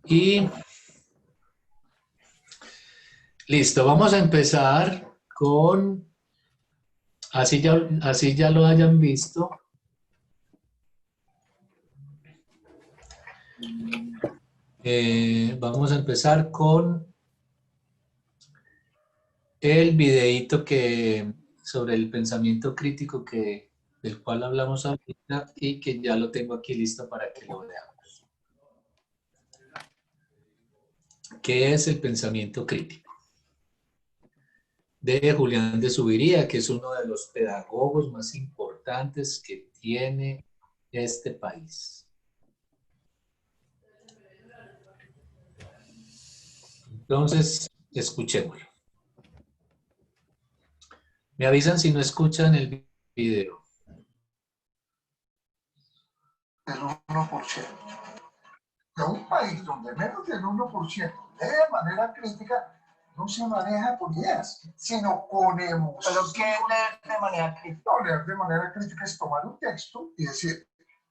Y listo, vamos a empezar con, así ya lo hayan visto, vamos a empezar con el videíto sobre el pensamiento crítico del cual hablamos ahorita y que ya lo tengo aquí listo para que lo veamos. ¿Qué es el pensamiento crítico? De Julián de Zuviría, que es uno de los pedagogos más importantes que tiene este país. Entonces, escuchémoslo. Me avisan si no escuchan el video. Del 1%. De un país donde menos del 1% lee de manera crítica, no se maneja con ideas, sino con emoción. ¿Pero qué leer de manera crítica? No, leer de manera crítica es tomar un texto y decir,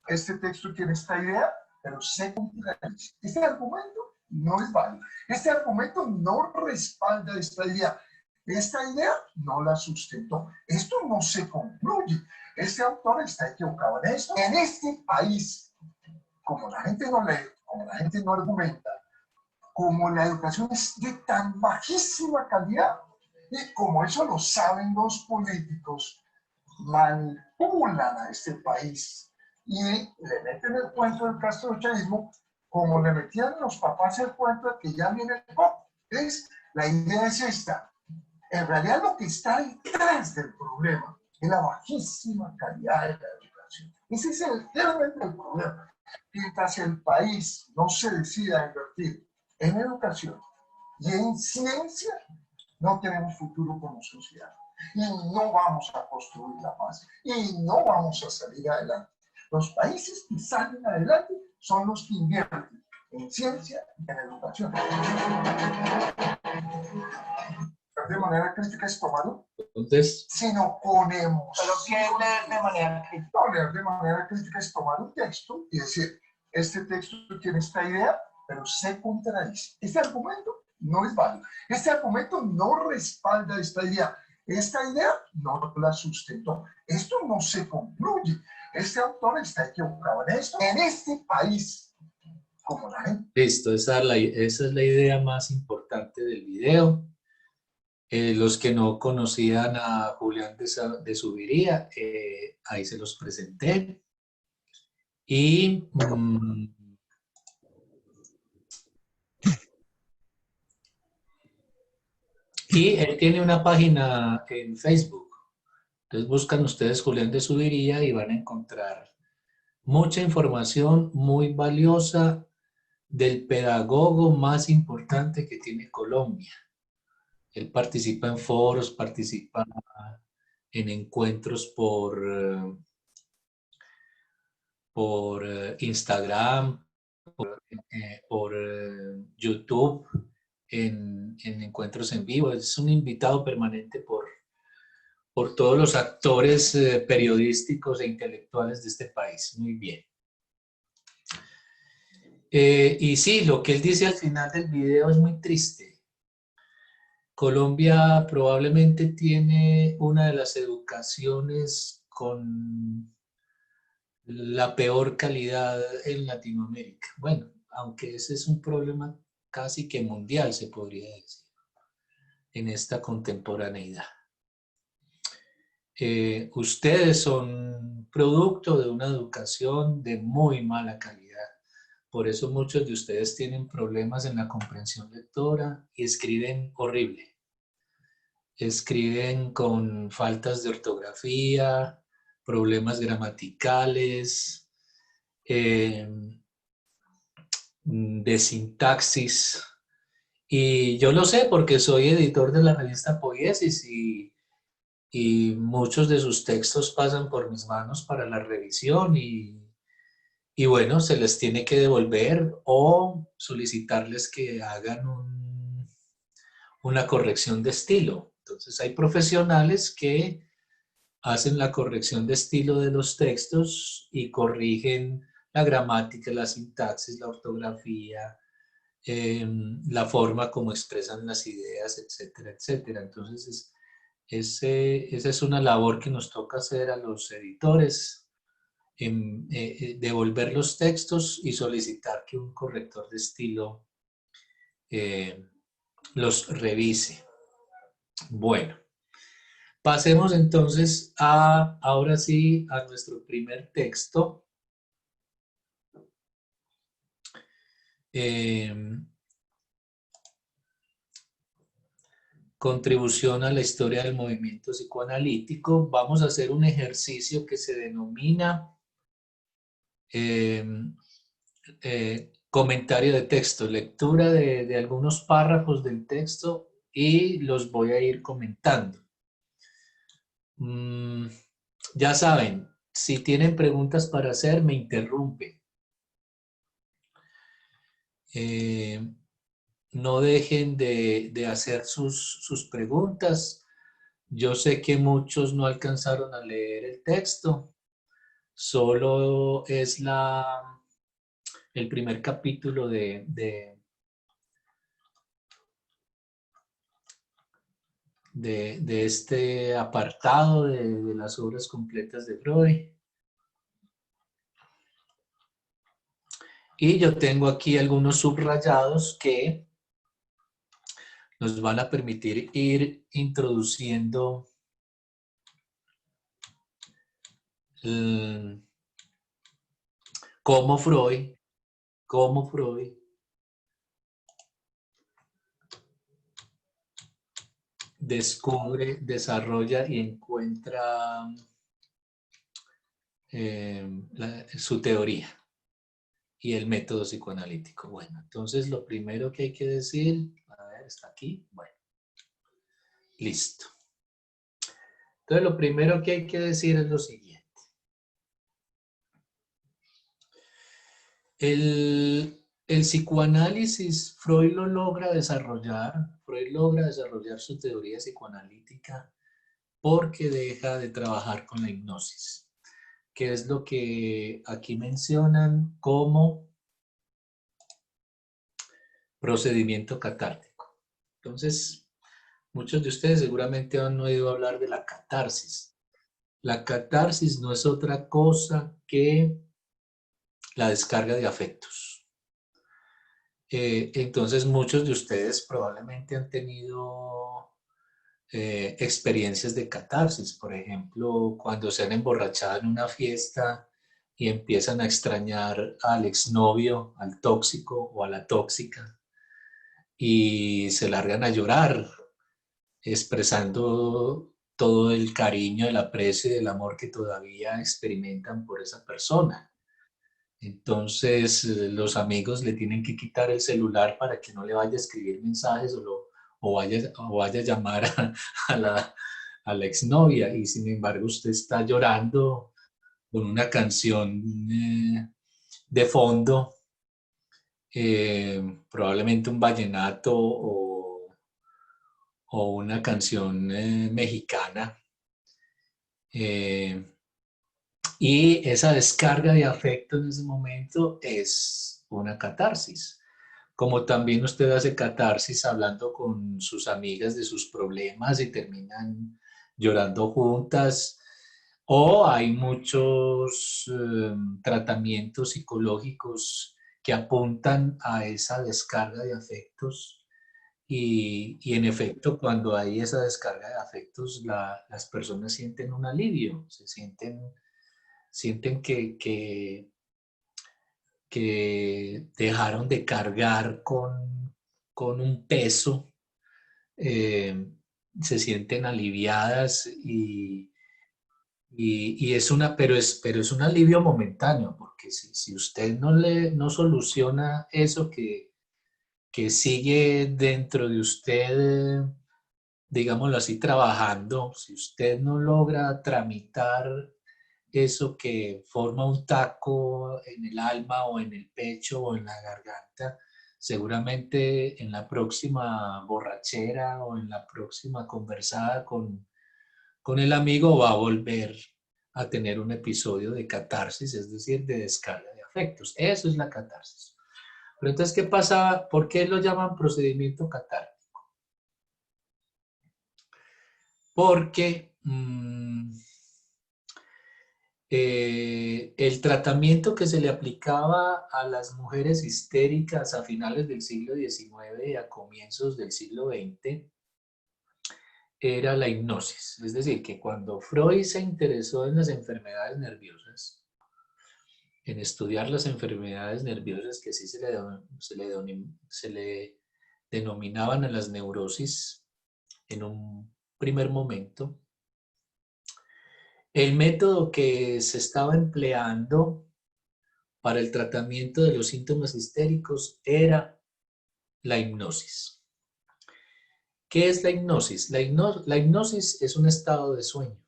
este texto tiene esta idea, pero se contradice. Este argumento no es válido. Este argumento no respalda esta idea. Esta idea no la sustentó. Esto no se concluye. Este autor está equivocado en esto. En este país, como la gente no lee, como la gente no argumenta, como la educación es de tan bajísima calidad, y como eso lo saben los políticos, manipulan a este país y le meten el cuento del castrochavismo como le metían los papás el cuento de que ya viene el pop. La idea es esta. En realidad lo que está detrás del problema es la bajísima calidad de la educación. Ese es realmente el problema. Mientras el país no se decida a invertir en educación y en ciencia, no tenemos futuro como sociedad. Y no vamos a construir la paz. Y no vamos a salir adelante. Los países que salen adelante son los que invierten en ciencia y en educación. De manera crítica es tomado, Entonces, sino con emoción. ¿Pero qué leer de manera crítica? No, leer de manera crítica es tomar un texto y decir, este texto tiene esta idea, pero se contradice. Este argumento no es válido. Este argumento no respalda esta idea. Esta idea no la sustentó. Esto no se concluye. Este autor está equivocado en esto. En este país, como la gente. listo, esa es la idea más importante del video. Los que no conocían a Julián de Zuviría, ahí se los presenté. Y él tiene una página en Facebook. Entonces buscan ustedes Julián de Zuviría y van a encontrar mucha información muy valiosa del pedagogo más importante que tiene Colombia. Él participa en foros, participa en encuentros por Instagram, por YouTube, en encuentros en vivo. Es un invitado permanente por todos los actores periodísticos e intelectuales de este país. Muy bien. Y sí, lo que él dice al final del video es muy triste. Colombia probablemente tiene una de las educaciones con la peor calidad en Latinoamérica. Bueno, aunque ese es un problema casi que mundial, se podría decir, en esta contemporaneidad. Ustedes son producto de una educación de muy mala calidad. Por eso muchos de ustedes tienen problemas en la comprensión lectora y escriben horrible. Escriben con faltas de ortografía, problemas gramaticales, de sintaxis. Y yo lo sé porque soy editor de la revista Poiesis y muchos de sus textos pasan por mis manos para la revisión y bueno, se les tiene que devolver o solicitarles que hagan una corrección de estilo. Entonces hay profesionales que hacen la corrección de estilo de los textos y corrigen la gramática, la sintaxis, la ortografía, la forma como expresan las ideas, etcétera, etcétera. Entonces, esa es una labor que nos toca hacer a los editores, devolver los textos y solicitar que un corrector de estilo eh, los revise. Bueno, pasemos entonces ahora sí a nuestro primer texto. Contribución a la historia del movimiento psicoanalítico. Vamos a hacer un ejercicio que se denomina comentario de texto, lectura de algunos párrafos del texto y los voy a ir comentando. Ya saben, si tienen preguntas para hacer, me interrumpen. No dejen de hacer sus preguntas. Yo sé que muchos no alcanzaron a leer el texto. Solo es el primer capítulo de este apartado de las obras completas de Freud. Y yo tengo aquí algunos subrayados que nos van a permitir ir introduciendo cómo Freud descubre, desarrolla y encuentra su teoría y el método psicoanalítico. Bueno, entonces lo primero que hay que decir, a ver, está aquí, bueno, listo. Entonces lo primero que hay que decir es lo siguiente. El psicoanálisis, Freud logra desarrollar su teoría psicoanalítica porque deja de trabajar con la hipnosis, que es lo que aquí mencionan como procedimiento catártico. Entonces, muchos de ustedes seguramente han oído hablar de la catarsis. La catarsis no es otra cosa que la descarga de afectos. Entonces, muchos de ustedes probablemente han tenido experiencias de catarsis. Por ejemplo, cuando se han emborrachado en una fiesta y empiezan a extrañar al exnovio, al tóxico o a la tóxica y se largan a llorar, expresando todo el cariño, el aprecio y el amor que todavía experimentan por esa persona. Entonces, los amigos le tienen que quitar el celular para que no le vaya a escribir mensajes o vaya a llamar a la exnovia. Y sin embargo, usted está llorando con una canción de fondo, probablemente un vallenato o una canción mexicana. Y esa descarga de afecto en ese momento es una catarsis. Como también usted hace catarsis hablando con sus amigas de sus problemas y terminan llorando juntas. O hay muchos tratamientos psicológicos que apuntan a esa descarga de afectos y en efecto, cuando hay esa descarga de afectos, las personas sienten un alivio, sienten que dejaron de cargar con un peso, se sienten aliviadas y es pero es un alivio momentáneo, porque si usted no soluciona eso que sigue dentro de usted, digámoslo así, trabajando, si usted no logra tramitar eso que forma un taco en el alma o en el pecho o en la garganta, seguramente en la próxima borrachera o en la próxima conversada con el amigo va a volver a tener un episodio de catarsis, es decir, de descarga de afectos. Eso es la catarsis. Pero entonces, ¿qué pasaba? ¿Por qué lo llaman procedimiento catártico? Porque el tratamiento que se le aplicaba a las mujeres histéricas a finales del siglo XIX y a comienzos del siglo XX era la hipnosis. Es decir, que cuando Freud se interesó en las enfermedades nerviosas, en estudiar las enfermedades nerviosas que sí se le denominaban a las neurosis en un primer momento, el método que se estaba empleando para el tratamiento de los síntomas histéricos era la hipnosis. ¿Qué es la hipnosis? La hipnosis es un estado de sueño.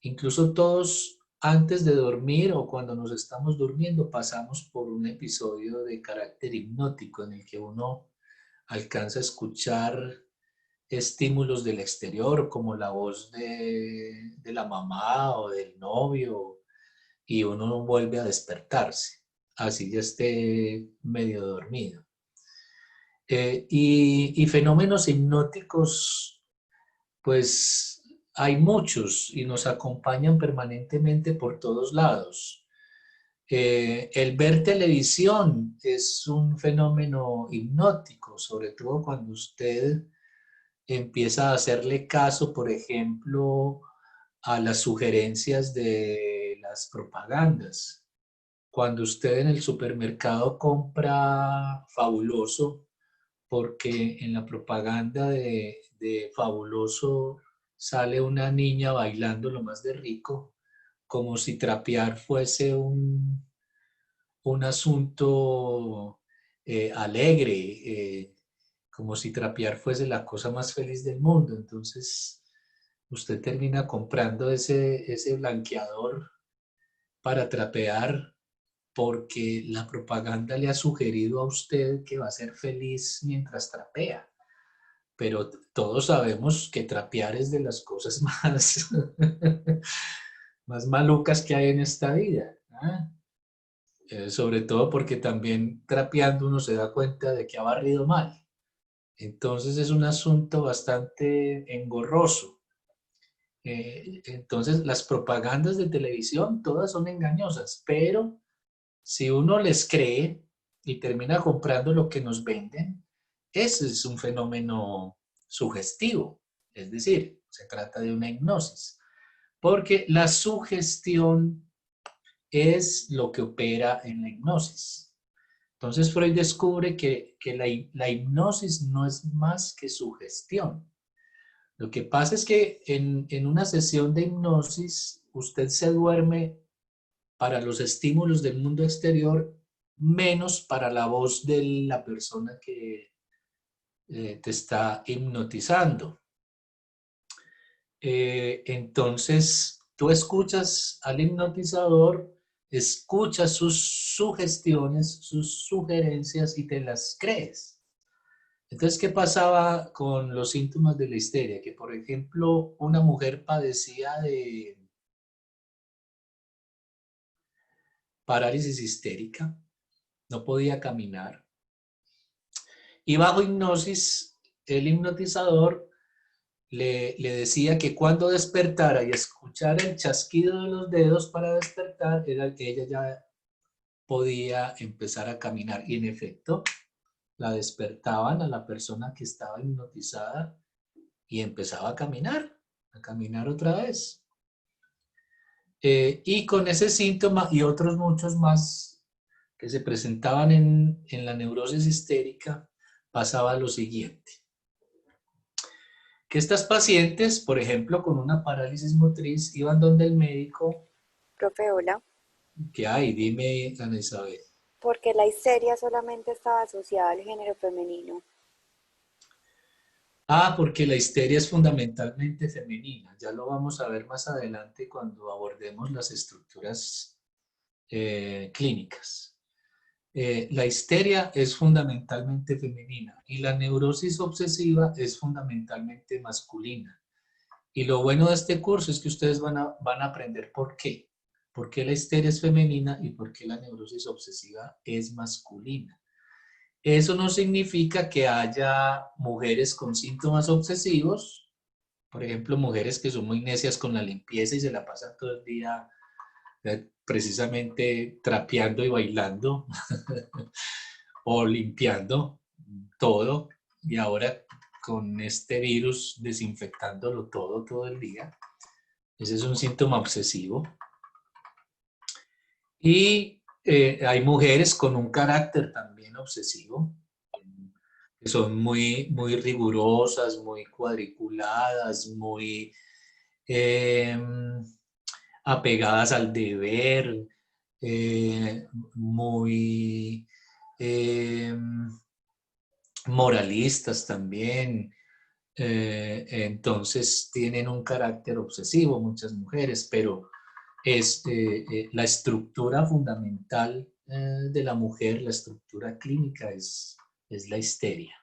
Incluso todos antes de dormir o cuando nos estamos durmiendo pasamos por un episodio de carácter hipnótico en el que uno alcanza a escuchar estímulos del exterior como la voz de la mamá o del novio y uno vuelve a despertarse, así ya esté medio dormido. Y fenómenos hipnóticos, pues hay muchos y nos acompañan permanentemente por todos lados. El ver televisión es un fenómeno hipnótico, sobre todo cuando usted empieza a hacerle caso, por ejemplo, a las sugerencias de las propagandas. Cuando usted en el supermercado compra Fabuloso, porque en la propaganda de Fabuloso sale una niña bailando lo más de rico, como si trapear fuese un asunto alegre, como si trapear fuese la cosa más feliz del mundo. Entonces, usted termina comprando ese blanqueador para trapear porque la propaganda le ha sugerido a usted que va a ser feliz mientras trapea. Pero todos sabemos que trapear es de las cosas más, más malucas que hay en esta vida. Sobre todo porque también trapeando uno se da cuenta de que ha barrido mal. Entonces es un asunto bastante engorroso. Entonces las propagandas de televisión todas son engañosas, pero si uno les cree y termina comprando lo que nos venden, ese es un fenómeno sugestivo. Es decir, se trata de una hipnosis. Porque la sugestión es lo que opera en la hipnosis. Entonces Freud descubre que la hipnosis no es más que sugestión. Lo que pasa es que en una sesión de hipnosis usted se duerme para los estímulos del mundo exterior, menos para la voz de la persona que te está hipnotizando. Entonces, tú escuchas al hipnotizador, escuchas sus sugestiones, sus sugerencias y te las crees. Entonces, ¿qué pasaba con los síntomas de la histeria? Que, por ejemplo, una mujer padecía de parálisis histérica, no podía caminar. Y bajo hipnosis, el hipnotizador le decía que cuando despertara y escuchara el chasquido de los dedos para despertar, era que ella ya podía empezar a caminar. Y en efecto, la despertaban a la persona que estaba hipnotizada y empezaba a caminar otra vez. Y con ese síntoma y otros muchos más que se presentaban en la neurosis histérica, pasaba lo siguiente. Que estas pacientes, por ejemplo, con una parálisis motriz, iban donde el médico. Profe, hola. ¿Qué hay? Dime, Ana Isabel. Porque la histeria solamente estaba asociada al género femenino. Porque la histeria es fundamentalmente femenina. Ya lo vamos a ver más adelante cuando abordemos las estructuras clínicas. La histeria es fundamentalmente femenina y la neurosis obsesiva es fundamentalmente masculina. Y lo bueno de este curso es que ustedes van a aprender por qué. Por qué la histeria es femenina y por qué la neurosis obsesiva es masculina. Eso no significa que haya mujeres con síntomas obsesivos, por ejemplo, mujeres que son muy necias con la limpieza y se la pasan todo el día precisamente trapeando y bailando o limpiando todo, y ahora con este virus desinfectándolo todo el día. Ese es un síntoma obsesivo. Y hay mujeres con un carácter también obsesivo, que son muy rigurosas, muy cuadriculadas, muy eh, apegadas al deber, muy eh, moralistas también. Entonces tienen un carácter obsesivo muchas mujeres, pero es la estructura fundamental de la mujer, la estructura clínica es la histeria.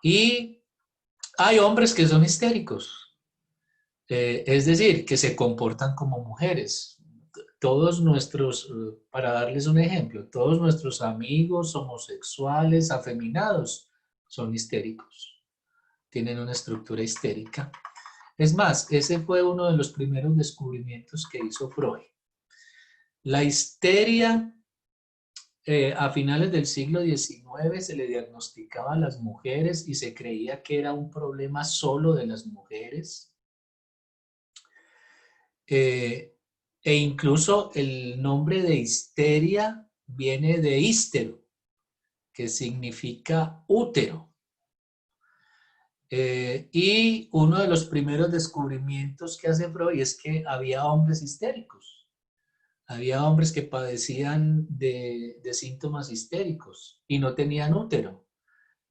Y hay hombres que son histéricos, es decir, que se comportan como mujeres. Todos nuestros, para darles un ejemplo, todos nuestros amigos homosexuales, afeminados, son histéricos, tienen una estructura histérica. Es más, ese fue uno de los primeros descubrimientos que hizo Freud. La histeria, a finales del siglo XIX se le diagnosticaba a las mujeres y se creía que era un problema solo de las mujeres. E incluso el nombre de histeria viene de hístero, que significa útero. Y uno de los primeros descubrimientos que hace Freud es que había hombres histéricos. Había hombres que padecían de síntomas histéricos y no tenían útero.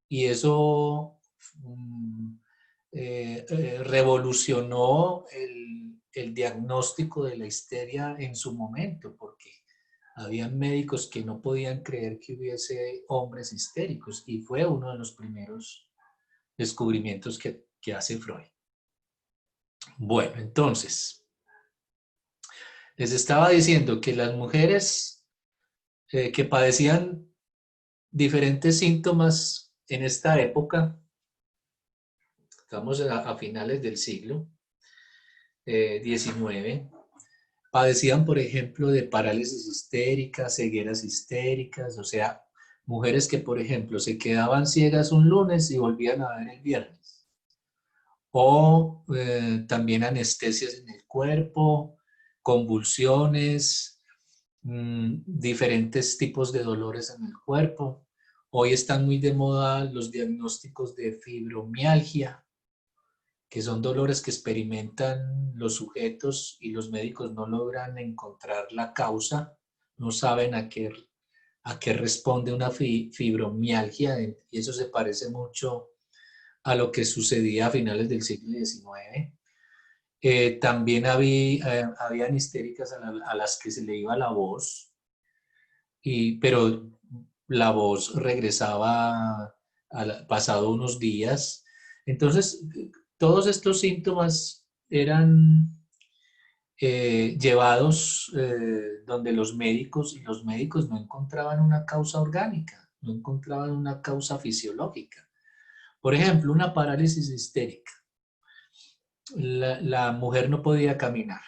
Y eso revolucionó el diagnóstico de la histeria en su momento, porque habían médicos que no podían creer que hubiese hombres histéricos, y fue uno de los primeros descubrimientos que hace Freud. Bueno, entonces, les estaba diciendo que las mujeres que padecían diferentes síntomas en esta época, estamos a finales del siglo XIX, padecían, por ejemplo, de parálisis histérica, cegueras histéricas, o sea, mujeres que, por ejemplo, se quedaban ciegas un lunes y volvían a ver el viernes. O también anestesias en el cuerpo, convulsiones, diferentes tipos de dolores en el cuerpo. Hoy están muy de moda los diagnósticos de fibromialgia, que son dolores que experimentan los sujetos y los médicos no logran encontrar la causa, no saben a qué responde una fibromialgia, y eso se parece mucho a lo que sucedía a finales del siglo XIX. También habían histéricas a las que se le iba la voz, pero la voz regresaba pasado unos días. Entonces, todos estos síntomas eran llevados donde los médicos, y los médicos no encontraban una causa orgánica, no encontraban una causa fisiológica. Por ejemplo, una parálisis histérica. La mujer no podía caminar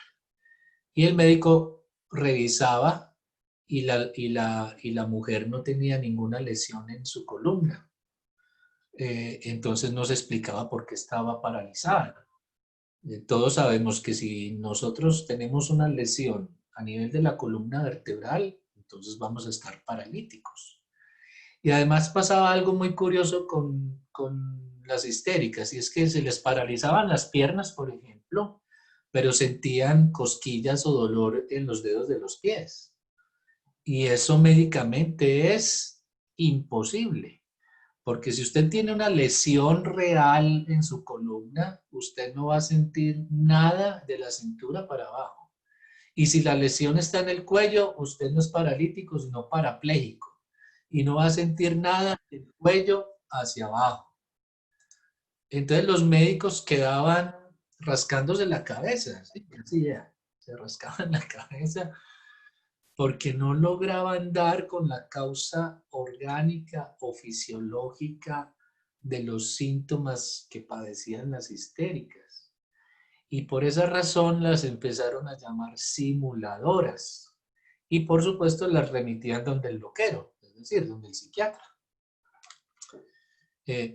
y el médico revisaba y la mujer no tenía ninguna lesión en su columna. Entonces no se explicaba por qué estaba paralizada. Todos sabemos que si nosotros tenemos una lesión a nivel de la columna vertebral, entonces vamos a estar paralíticos. Y además pasaba algo muy curioso con las histéricas, y es que se les paralizaban las piernas, por ejemplo, pero sentían cosquillas o dolor en los dedos de los pies. Y eso médicamente es imposible, porque si usted tiene una lesión real en su columna, usted no va a sentir nada de la cintura para abajo. Y si la lesión está en el cuello, usted no es paralítico, sino parapléjico. Y no va a sentir nada del cuello hacia abajo. Entonces los médicos quedaban rascándose la cabeza, ¿sí? Así ya, se rascaban la cabeza porque no lograban dar con la causa orgánica o fisiológica de los síntomas que padecían las histéricas. Y por esa razón las empezaron a llamar simuladoras. Y por supuesto las remitían donde el loquero, es decir, donde el psiquiatra.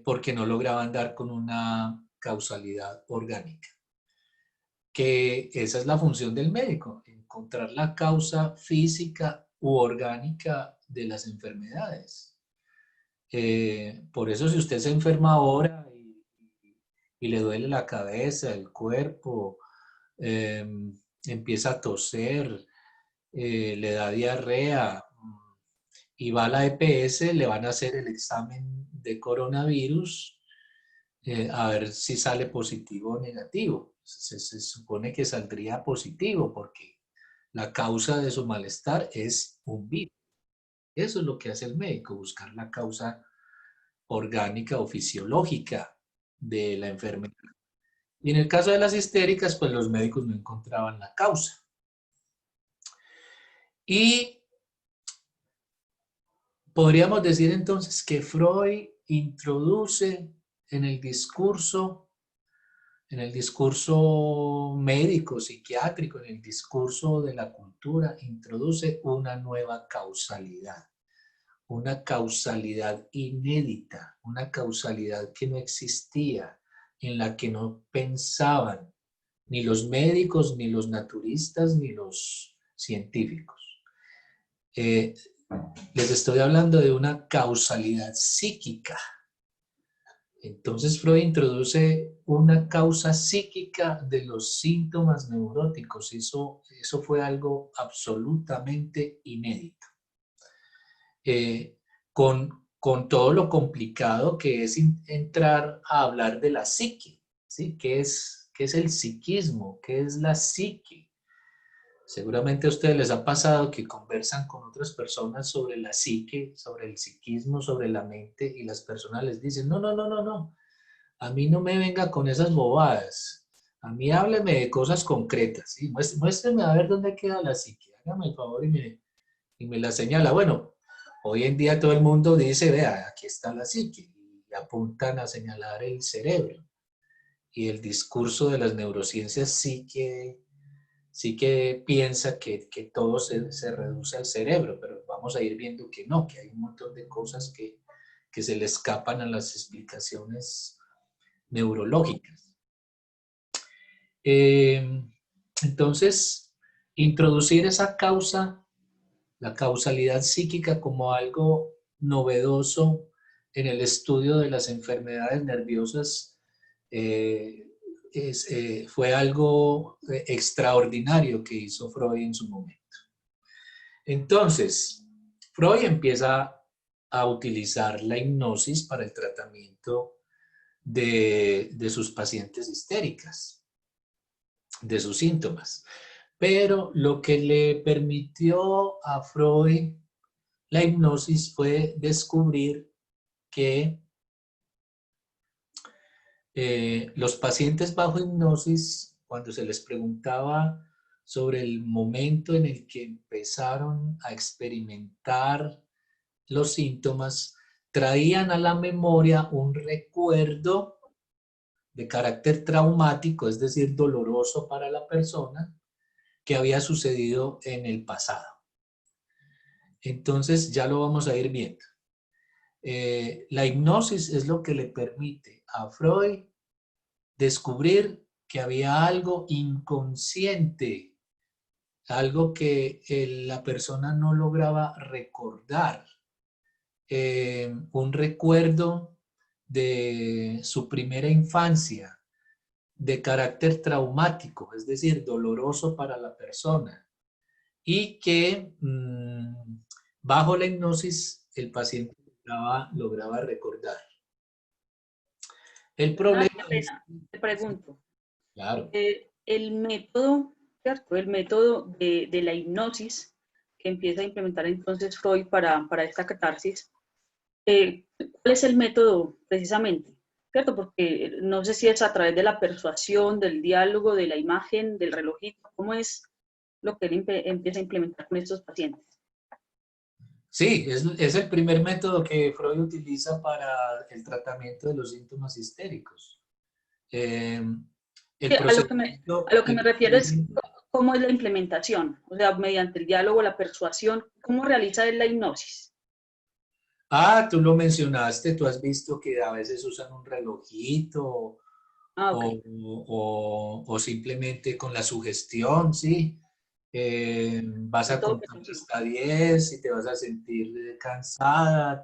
Porque no lograban dar con una causalidad orgánica. Que esa es la función del médico, encontrar la causa física u orgánica de las enfermedades. Por eso si usted se enferma ahora y le duele la cabeza, el cuerpo, eh, empieza a toser, le da diarrea y va a la EPS, le van a hacer el examen de coronavirus a ver si sale positivo o negativo. Se supone que saldría positivo porque la causa de su malestar es un virus. Eso es lo que hace el médico, buscar la causa orgánica o fisiológica de la enfermedad. Y en el caso de las histéricas, pues los médicos no encontraban la causa. Y podríamos decir entonces que Freud introduce en el discurso médico, psiquiátrico, en el discurso de la cultura, introduce una nueva causalidad, una causalidad inédita, una causalidad que no existía, en la que no pensaban ni los médicos, ni los naturistas, ni los científicos. Les estoy hablando de una causalidad psíquica. Entonces Freud introduce una causa psíquica de los síntomas neuróticos. Eso fue algo absolutamente inédito. Con todo lo complicado que es entrar a hablar de la psique, ¿sí? ¿Qué es el psiquismo? ¿Qué es la psique? Seguramente a ustedes les ha pasado que conversan con otras personas sobre la psique, sobre el psiquismo, sobre la mente, y las personas les dicen, no, no, no, no, no, a mí no me venga con esas bobadas, a mí hábleme de cosas concretas, ¿sí? Muéstreme a ver dónde queda la psique, hágame el favor y me la señala. Bueno, hoy en día todo el mundo dice, vea, aquí está la psique, y apuntan a señalar el cerebro. Y el discurso de las neurociencias sí que piensa que todo se reduce al cerebro, pero vamos a ir viendo que no, que hay un montón de cosas que se le escapan a las explicaciones neurológicas. Entonces, introducir esa causa, la causalidad psíquica, como algo novedoso en el estudio de las enfermedades nerviosas, fue algo extraordinario que hizo Freud en su momento. Entonces, Freud empieza a utilizar la hipnosis para el tratamiento de sus pacientes histéricas, de sus síntomas. Pero lo que le permitió a Freud la hipnosis fue descubrir que los pacientes bajo hipnosis, cuando se les preguntaba sobre el momento en el que empezaron a experimentar los síntomas, traían a la memoria un recuerdo de carácter traumático, es decir, doloroso para la persona, que había sucedido en el pasado. Entonces ya lo vamos a ir viendo. La hipnosis es lo que le permite a Freud descubrir que había algo inconsciente, algo que la persona no lograba recordar, un recuerdo de su primera infancia, de carácter traumático, es decir, doloroso para la persona, y que bajo la hipnosis el paciente lograba recordar. El problema es... Te pregunto, Claro. el método, ¿cierto? El método de la hipnosis que empieza a implementar entonces Freud para esta catarsis, ¿cuál es el método precisamente? ¿Cierto? Porque no sé si es a través de la persuasión, del diálogo, de la imagen, del relojito, ¿cómo es lo que él empieza a implementar con estos pacientes. Sí, es el primer método que Freud utiliza para el tratamiento de los síntomas histéricos. El Sí, a lo que procedimiento, me refiero es cómo es la implementación, o sea, mediante el diálogo, la persuasión, ¿cómo realiza él la hipnosis? tú lo mencionaste, tú has visto que a veces usan un relojito Ah, ok. o simplemente con la sugestión, ¿sí? Vas a Método contar persuasivo. hasta 10 y te vas a sentir cansada,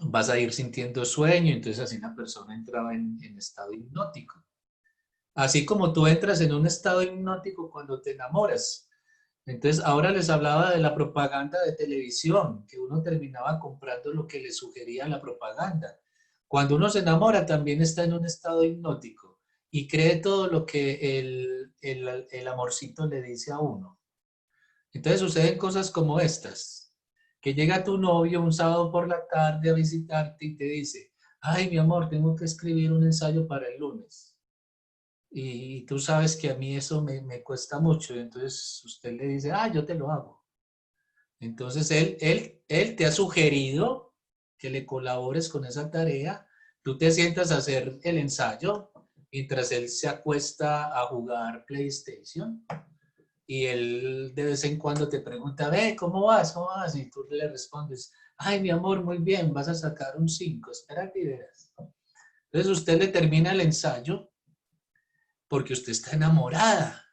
vas a ir sintiendo sueño, entonces así la persona entraba en estado hipnótico. Así como tú entras en un estado hipnótico cuando te enamoras. Entonces, ahora les hablaba de la propaganda de televisión, que uno terminaba comprando lo que le sugería la propaganda. Cuando uno se enamora, también está en un estado hipnótico y cree todo lo que el amorcito le dice a uno. Entonces, suceden cosas como estas, que llega tu novio un sábado por la tarde a visitarte y te dice, ay, mi amor, tengo que escribir un ensayo para el lunes. Y tú sabes que a mí eso me cuesta mucho, entonces usted le dice, yo te lo hago. Entonces él te ha sugerido que le colabores con esa tarea, tú te sientas a hacer el ensayo mientras él se acuesta a jugar PlayStation y él de vez en cuando te pregunta, ve, ¿cómo vas? ¿Cómo vas? Y tú le respondes, ay, mi amor, muy bien, vas a sacar un 5, espera que verás. Entonces usted le termina el ensayo porque usted está enamorada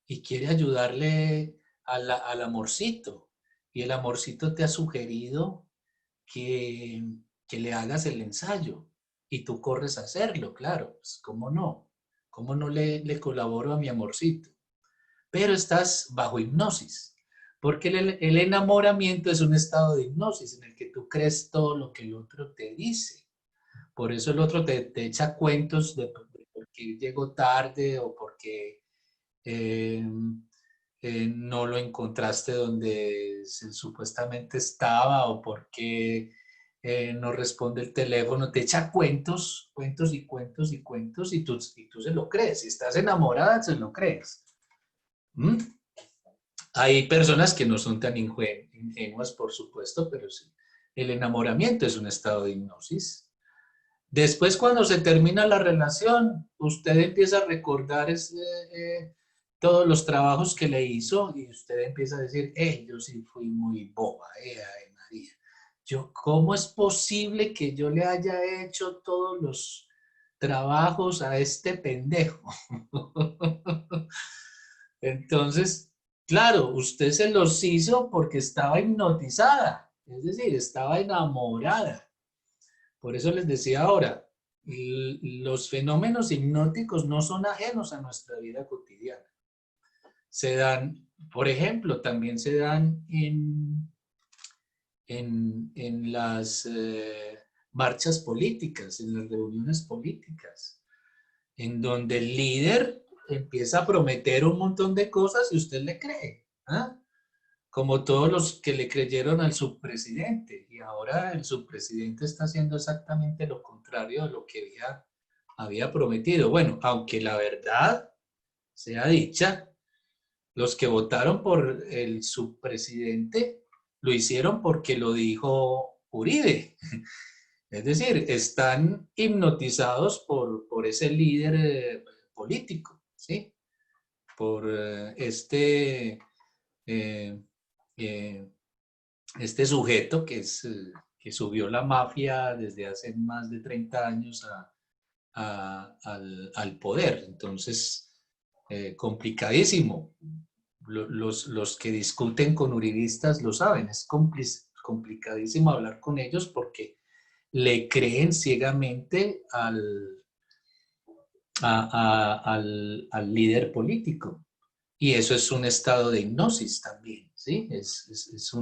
y quiere ayudarle al amorcito. Y el amorcito te ha sugerido que, que le hagas el ensayo y tú corres a hacerlo, claro, pues cómo no, cómo no le colaboro a mi amorcito. Pero estás bajo hipnosis, porque el enamoramiento es un estado de hipnosis en el que tú crees todo lo que el otro te dice. Por eso el otro te echa cuentos de por qué llegó tarde o porque eh, no lo encontraste donde supuestamente estaba o porque no responde el teléfono, te echa cuentos, cuentos y cuentos y cuentos y tú se lo crees. Si estás enamorada, se lo crees. ¿Mm? Hay personas que no son tan ingenuas, por supuesto, pero sí. El enamoramiento es un estado de hipnosis. Después, cuando se termina la relación, usted empieza a recordar todos los trabajos que le hizo y usted empieza a decir, yo sí fui muy boba, ay, María. ¿Cómo es posible que yo le haya hecho todos los trabajos a este pendejo? Entonces, claro, usted se los hizo porque estaba hipnotizada, es decir, estaba enamorada. Por eso les decía ahora, los fenómenos hipnóticos no son ajenos a nuestra vida cotidiana. Se dan, por ejemplo, también se dan en las marchas políticas, en las reuniones políticas, en donde el líder empieza a prometer un montón de cosas y usted le cree. Como todos los que le creyeron al subpresidente. Y ahora el subpresidente está haciendo exactamente lo contrario de lo que había prometido. Bueno, aunque la verdad sea dicha, los que votaron por el subpresidente lo hicieron porque lo dijo Uribe. Es decir, están hipnotizados por ese líder político, ¿sí? Por eh, eh, este sujeto que subió la mafia desde hace más de 30 años al poder. Entonces, complicadísimo. Los que discuten con uribistas lo saben, es complicadísimo hablar con ellos porque le creen ciegamente al líder político. Y eso es un estado de hipnosis también, ¿sí? Es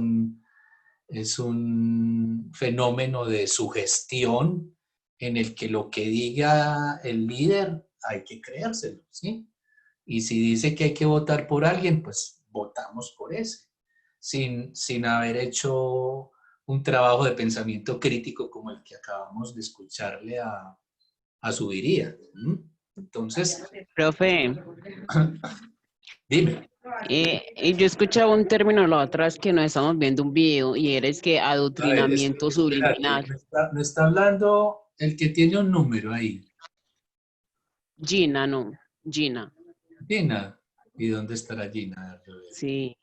un fenómeno de sugestión en el que lo que diga el líder hay que creérselo, ¿sí? Y si dice que hay que votar por alguien, pues votamos por ese, sin haber hecho un trabajo de pensamiento crítico como el que acabamos de escucharle a Subiría. Entonces, Profe, dime. y yo escuchaba un término la otra vez que nos estamos viendo un video y eres que A ver, adoctrinamiento espérate, subliminal. me está hablando el que tiene un número ahí. Gina, no, Gina, Gina. ¿Y dónde estará Gina? A ver. sí.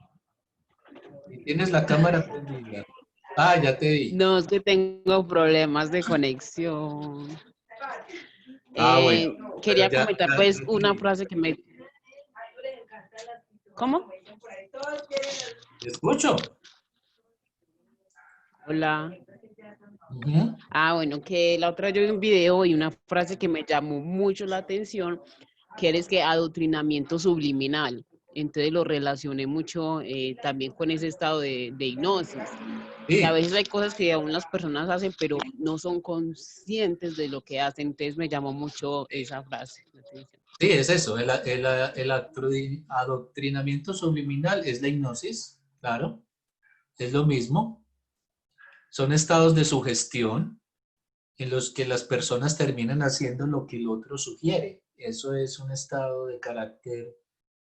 Y tienes la cámara prendida. Ah, ya te vi. No, es que tengo problemas de conexión. Ah, bueno, pero Quería comentar pues ya te una vi. frase que me... ¿Cómo? ¿Te escucho? Hola. Ujú. Ah, bueno, que la otra yo vi un video y una frase que me llamó mucho la atención, que eres que adoctrinamiento subliminal. Entonces lo relacioné mucho también con ese estado de hipnosis, que a Sí, veces hay cosas que aún las personas hacen, pero no son conscientes de lo que hacen. Entonces me llamó mucho esa frase. la atención. sí, es eso. El adoctrinamiento subliminal es la hipnosis, claro. Es lo mismo. Son estados de sugestión en los que las personas terminan haciendo lo que el otro sugiere. Eso es un estado de carácter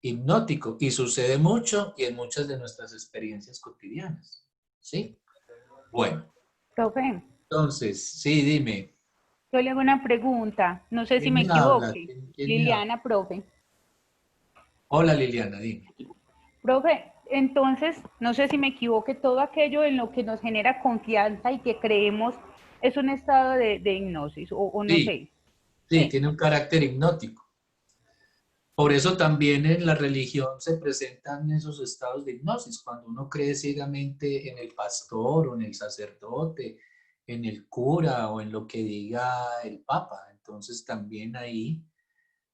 hipnótico y sucede mucho y en muchas de nuestras experiencias cotidianas. ¿Sí? Bueno, Profe, entonces, sí, dime. yo le hago una pregunta, no sé si ¿Quién me me habla? equivoque. ¿Quién me habla? Liliana, profe. Hola Liliana, dime. Profe, entonces, no sé si me equivoque, todo aquello en lo que nos genera confianza y que creemos es un estado de hipnosis, o no Sí, sé. sí, Sí, tiene un carácter hipnótico. Por eso también en la religión se presentan esos estados de hipnosis, cuando uno cree ciegamente en el pastor o en el sacerdote, en el cura o en lo que diga el papa. Entonces también ahí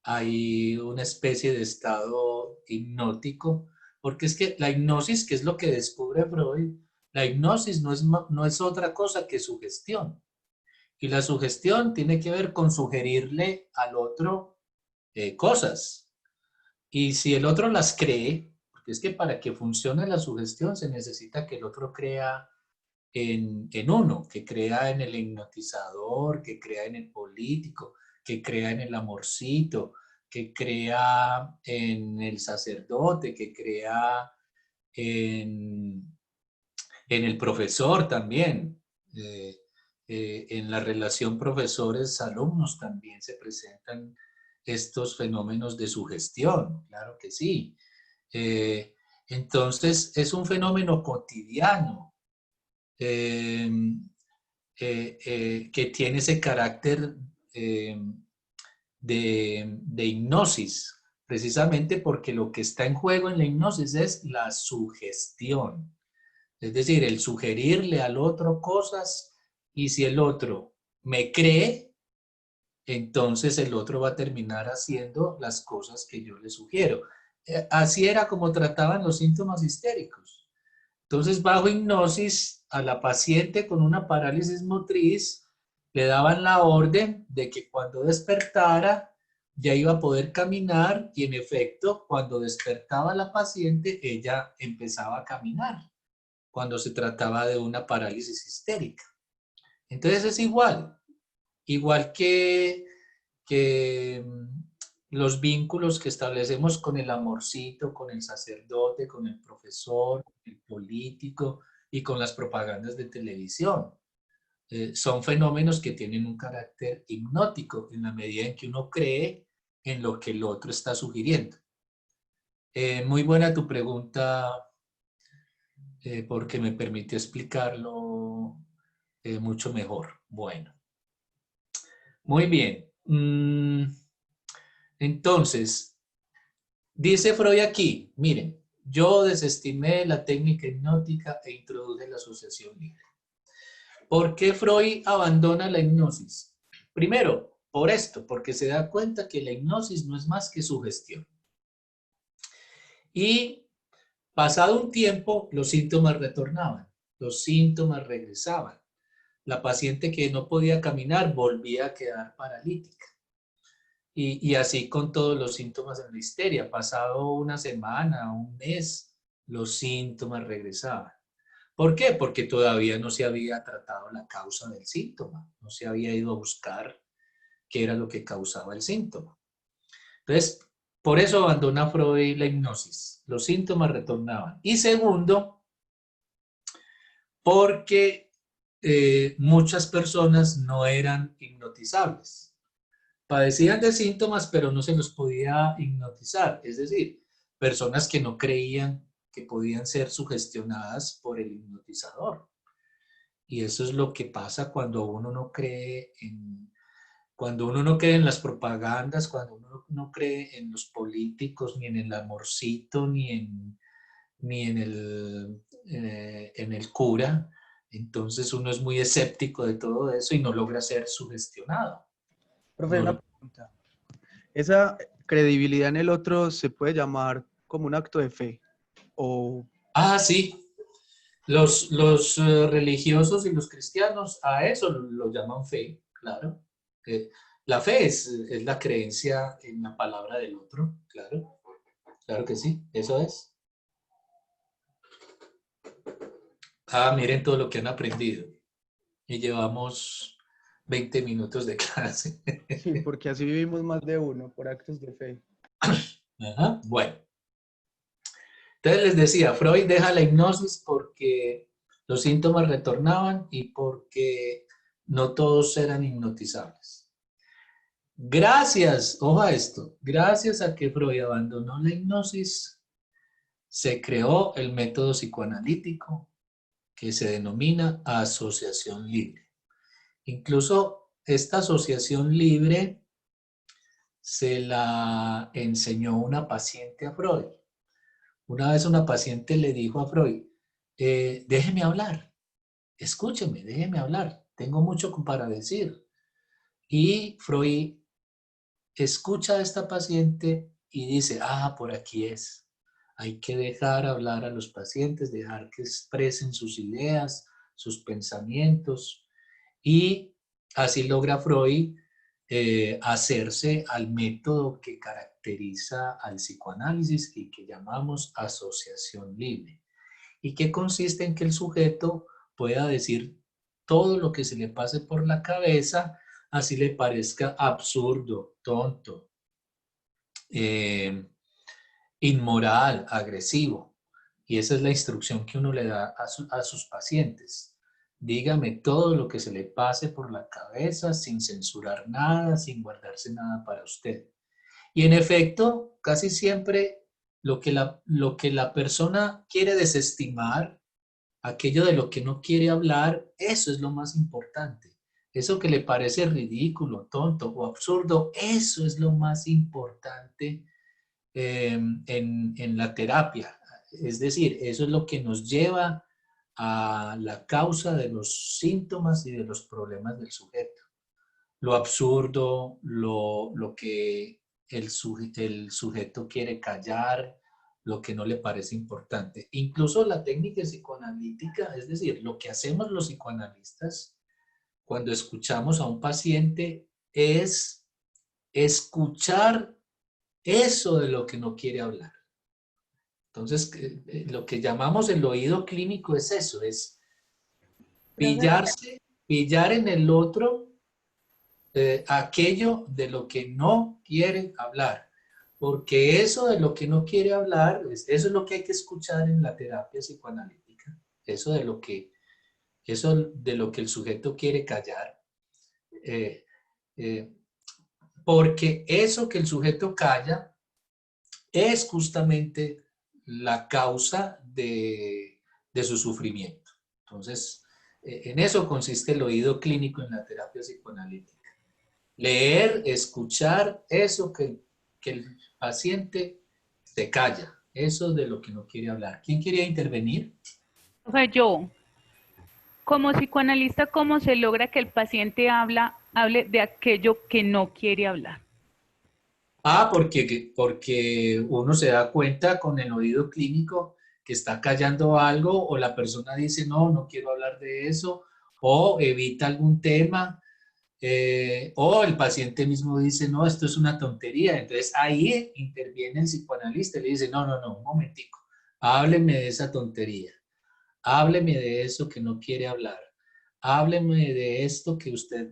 hay una especie de estado hipnótico, porque es que la hipnosis, que es lo que descubre Freud, la hipnosis no es otra cosa que sugestión. Y la sugestión tiene que ver con sugerirle al otro cosas. Y si el otro las cree, porque es que para que funcione la sugestión se necesita que el otro crea en uno, que crea en el hipnotizador, que crea en el político, que crea en el amorcito, que crea en el sacerdote, que crea en, en el profesor también. Eh, en la relación profesores-alumnos también se presentan estos fenómenos de sugestión, claro que sí. Eh, entonces, es un fenómeno cotidiano eh, que tiene ese carácter eh, de hipnosis, precisamente porque lo que está en juego en la hipnosis es la sugestión. Es decir, el sugerirle al otro cosas y si el otro me cree, entonces el otro va a terminar haciendo las cosas que yo le sugiero. Así era como trataban los síntomas histéricos. Entonces, bajo hipnosis, a la paciente con una parálisis motriz le daban la orden de que cuando despertara ya iba a poder caminar y en efecto, cuando despertaba la paciente, ella empezaba a caminar cuando se trataba de una parálisis histérica. Entonces es igual que los vínculos que establecemos con el amorcito, con el sacerdote, con el profesor, con el político y con las propagandas de televisión. Son fenómenos que tienen un carácter hipnótico en la medida en que uno cree en lo que el otro está sugiriendo. Muy buena tu pregunta, porque me permite explicarlo mucho mejor. Bueno, muy bien. Entonces, dice Freud aquí, miren, yo desestimé la técnica hipnótica e introduje la asociación libre. ¿Por qué Freud abandona la hipnosis? Primero, por esto, porque se da cuenta que la hipnosis no es más que sugestión. Y pasado un tiempo, los síntomas retornaban, los síntomas regresaban. La paciente que no podía caminar volvía a quedar paralítica. Y así con todos los síntomas de la histeria. Pasado una semana, un mes, los síntomas regresaban. ¿Por qué? Porque todavía no se había tratado la causa del síntoma, no se había ido a buscar qué era lo que causaba el síntoma. Entonces, por eso abandona Freud la hipnosis. Los síntomas retornaban. Y segundo, porque muchas personas no eran hipnotizables. Padecían de síntomas, pero no se los podía hipnotizar. Es decir, personas que no creían que podían ser sugestionadas por el hipnotizador. Y eso es lo que pasa cuando uno no cree en las propagandas, cuando uno no cree en los políticos, ni en el amorcito, ni en el cura. Entonces uno es muy escéptico de todo eso y no logra ser sugestionado. Profe, No una lo- pregunta. ¿Esa credibilidad en el otro se puede llamar como un acto de fe? O Sí. Los religiosos y los cristianos a eso lo llaman fe, claro. Eh, la fe es la creencia en la palabra del otro, claro. Claro que sí, eso es. Miren todo lo que han aprendido. Y llevamos 20 minutos de clase. sí, porque así vivimos más de uno, por actos de fe. Ajá, bueno. Entonces les decía, Freud deja la hipnosis porque los síntomas retornaban y porque no todos eran hipnotizables. Gracias, ojo a esto, gracias a que Freud abandonó la hipnosis, se creó el método psicoanalítico que se denomina asociación libre. Incluso esta asociación libre se la enseñó una paciente a Freud. Una vez una paciente le dijo a Freud, déjeme hablar, escúcheme, déjeme hablar, tengo mucho para decir. Y Freud escucha a esta paciente y dice, por aquí es. Hay que dejar hablar a los pacientes, dejar que expresen sus ideas, sus pensamientos. Y así logra Freud hacerse al método que caracteriza al psicoanálisis y que llamamos asociación libre. Y que consiste en que el sujeto pueda decir todo lo que se le pase por la cabeza, así le parezca absurdo, tonto, inmoral, agresivo. Y esa es la instrucción que uno le da a sus pacientes. Dígame todo lo que se le pase por la cabeza sin censurar nada, sin guardarse nada para usted. Y en efecto, casi siempre lo que la persona quiere desestimar, aquello de lo que no quiere hablar, eso es lo más importante. Eso que le parece ridículo, tonto o absurdo, eso es lo más importante en la terapia. Es decir, eso es lo que nos lleva a la causa de los síntomas y de los problemas del sujeto. Lo absurdo, lo que el sujeto quiere callar, lo que no le parece importante. Incluso la técnica psicoanalítica, es decir, lo que hacemos los psicoanalistas cuando escuchamos a un paciente es escuchar eso de lo que no quiere hablar. Entonces, lo que llamamos el oído clínico es eso, es pillar en el otro aquello de lo que no quiere hablar. Porque eso de lo que no quiere hablar, eso es lo que hay que escuchar en la terapia psicoanalítica. Eso de lo que el sujeto quiere callar. Porque eso que el sujeto calla es justamente la causa de su sufrimiento. Entonces, en eso consiste el oído clínico en la terapia psicoanalítica. Leer, escuchar eso que el paciente te calla, eso de lo que no quiere hablar. ¿Quién quería intervenir? Yo, como psicoanalista, ¿cómo se logra que el paciente hable de aquello que no quiere hablar? Porque uno se da cuenta con el oído clínico que está callando algo o la persona dice, no quiero hablar de eso, o evita algún tema, o el paciente mismo dice, no, esto es una tontería. Entonces ahí interviene el psicoanalista y le dice, no, un momentico, hábleme de esa tontería, hábleme de eso que no quiere hablar, hábleme de esto que usted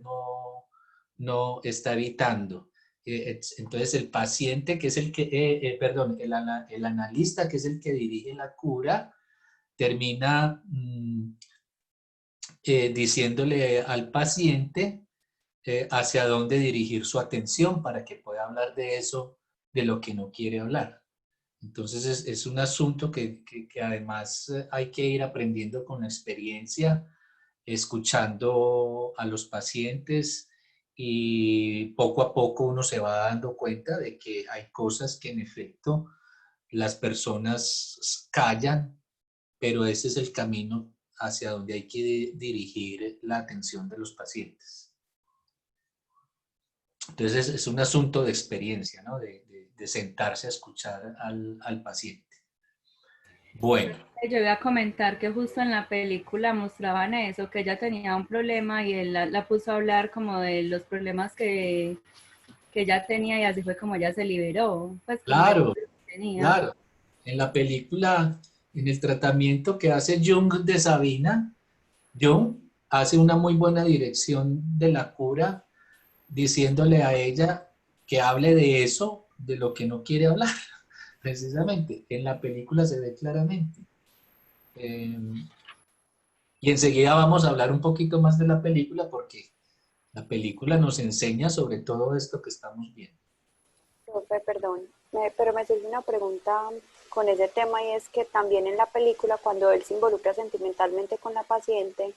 no está evitando. Entonces el paciente, que es el que, perdón, el analista, que es el que dirige la cura, termina diciéndole al paciente hacia dónde dirigir su atención para que pueda hablar de eso, de lo que no quiere hablar. Entonces es un asunto que además hay que ir aprendiendo con la experiencia, escuchando a los pacientes, y poco a poco uno se va dando cuenta de que hay cosas que en efecto las personas callan, pero ese es el camino hacia donde hay que dirigir la atención de los pacientes. Entonces es un asunto de experiencia, ¿no? De sentarse a escuchar al paciente. Bueno. Yo iba a comentar que justo en la película mostraban eso, que ella tenía un problema y él la puso a hablar como de los problemas que ella tenía, y así fue como ella se liberó. Pues, claro, claro. En la película, en el tratamiento que hace Jung de Sabina, Jung hace una muy buena dirección de la cura, diciéndole a ella que hable de eso, de lo que no quiere hablar. Precisamente, en la película se ve claramente. Y enseguida vamos a hablar un poquito más de la película, porque la película nos enseña sobre todo esto que estamos viendo. Profe, perdón, pero me surge una pregunta con ese tema, y es que también en la película, cuando él se involucra sentimentalmente con la paciente,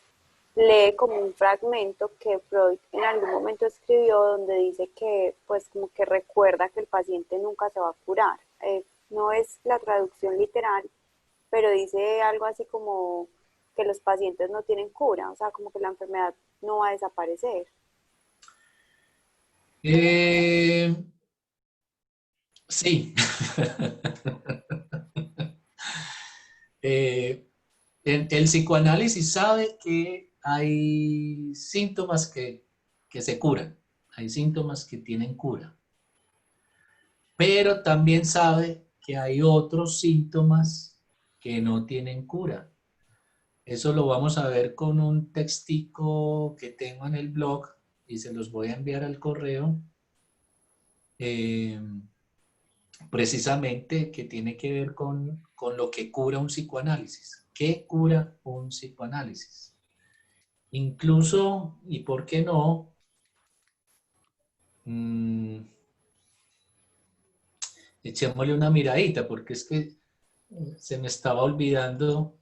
lee como un fragmento que Freud en algún momento escribió, donde dice que, pues, como que recuerda que el paciente nunca se va a curar. No es la traducción literal, pero dice algo así como que los pacientes no tienen cura, o sea, como que la enfermedad no va a desaparecer. Sí. El psicoanálisis sabe que hay síntomas que se curan, hay síntomas que tienen cura, pero también sabe que hay otros síntomas que no tienen cura. Eso lo vamos a ver con un textico que tengo en el blog y se los voy a enviar al correo, precisamente, que tiene que ver con lo que cura un psicoanálisis. ¿Qué cura un psicoanálisis? Incluso, y por qué no, echémosle una miradita, porque es que se me estaba olvidando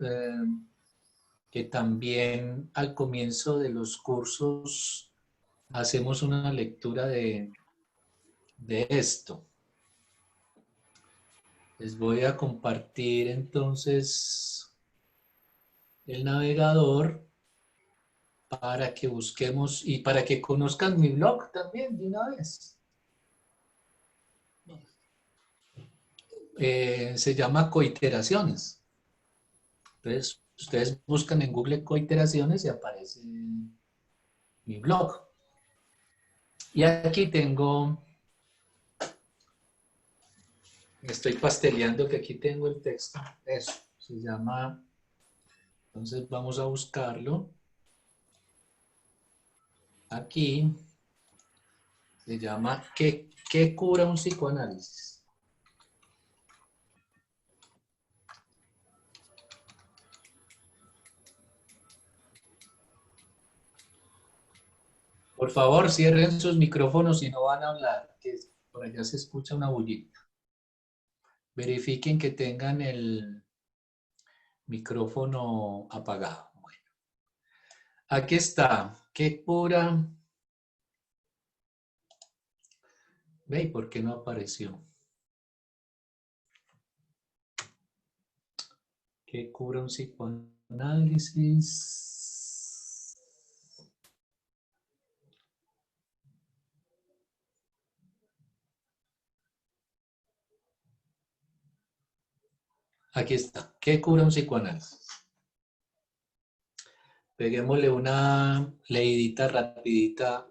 que también al comienzo de los cursos hacemos una lectura de esto. Les voy a compartir entonces el navegador para que busquemos y para que conozcan mi blog también de una vez. Se llama Coiteraciones. Entonces, ustedes buscan en Google Coiteraciones y aparece mi blog. Y aquí tengo, estoy pasteleando que aquí tengo el texto. Eso, se llama, entonces vamos a buscarlo. Aquí se llama ¿Qué cura un psicoanálisis? Por favor, cierren sus micrófonos si no van a hablar, que por allá se escucha una bullita. Verifiquen que tengan el micrófono apagado. Bueno, aquí está. ¿Qué cura? ¿Ve? ¿Por qué no apareció? ¿Qué cura un psicoanálisis? Aquí está. ¿Qué cura un psicoanálisis? Peguémosle una leidita rapidita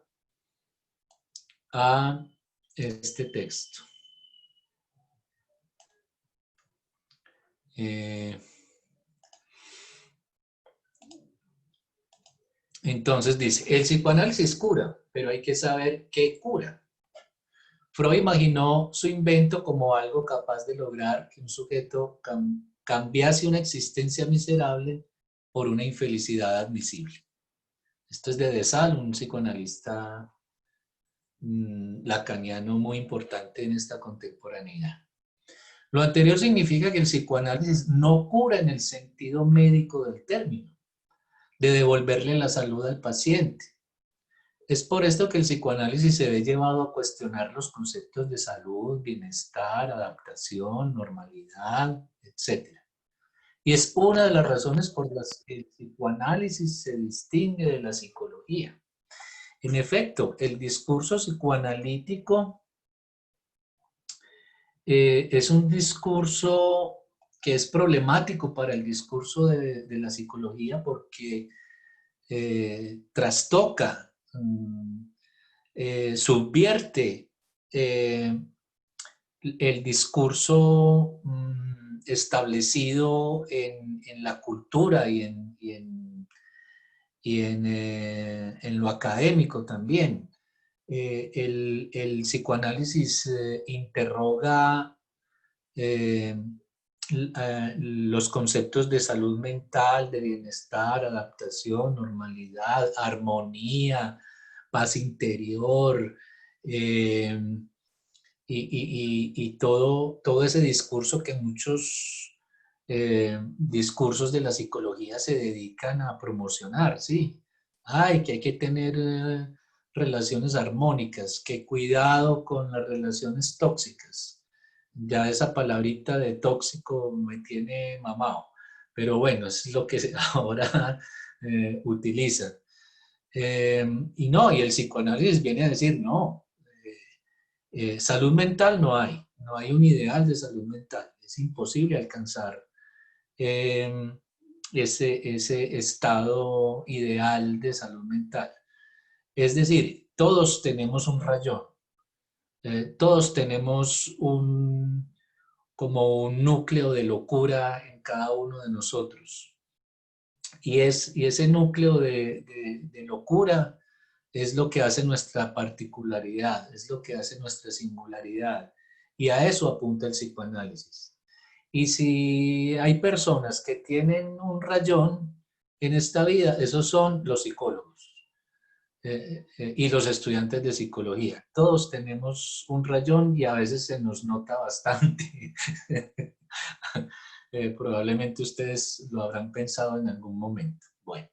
a este texto. Entonces dice, el psicoanálisis cura, pero hay que saber qué cura. Freud imaginó su invento como algo capaz de lograr que un sujeto cambiase una existencia miserable por una infelicidad admisible. Esto es de De Sal, un psicoanalista lacaniano muy importante en esta contemporaneidad. Lo anterior significa que el psicoanálisis no cura en el sentido médico del término, de devolverle la salud al paciente. Es por esto que el psicoanálisis se ve llevado a cuestionar los conceptos de salud, bienestar, adaptación, normalidad, etc. Y es una de las razones por las que el psicoanálisis se distingue de la psicología. En efecto, el discurso psicoanalítico es un discurso que es problemático para el discurso de la psicología porque trastoca, subvierte el discurso establecido en la cultura y en lo académico también. El psicoanálisis interroga los conceptos de salud mental, de bienestar, adaptación, normalidad, armonía, paz interior, y todo ese discurso que muchos discursos de la psicología se dedican a promocionar, ¿sí? Ay, que hay que tener relaciones armónicas, que cuidado con las relaciones tóxicas. Ya esa palabrita de tóxico me tiene mamado, pero bueno, es lo que ahora utilizan. Y no, y el psicoanálisis viene a decir, no, salud mental no hay un ideal de salud mental, es imposible alcanzar ese estado ideal de salud mental. Es decir, todos tenemos un rayón, todos tenemos como un núcleo de locura en cada uno de nosotros. Y ese núcleo de locura es lo que hace nuestra particularidad, es lo que hace nuestra singularidad. Y a eso apunta el psicoanálisis. Y si hay personas que tienen un rayón en esta vida, esos son los psicólogos y los estudiantes de psicología. Todos tenemos un rayón y a veces se nos nota bastante. Probablemente ustedes lo habrán pensado en algún momento. Bueno,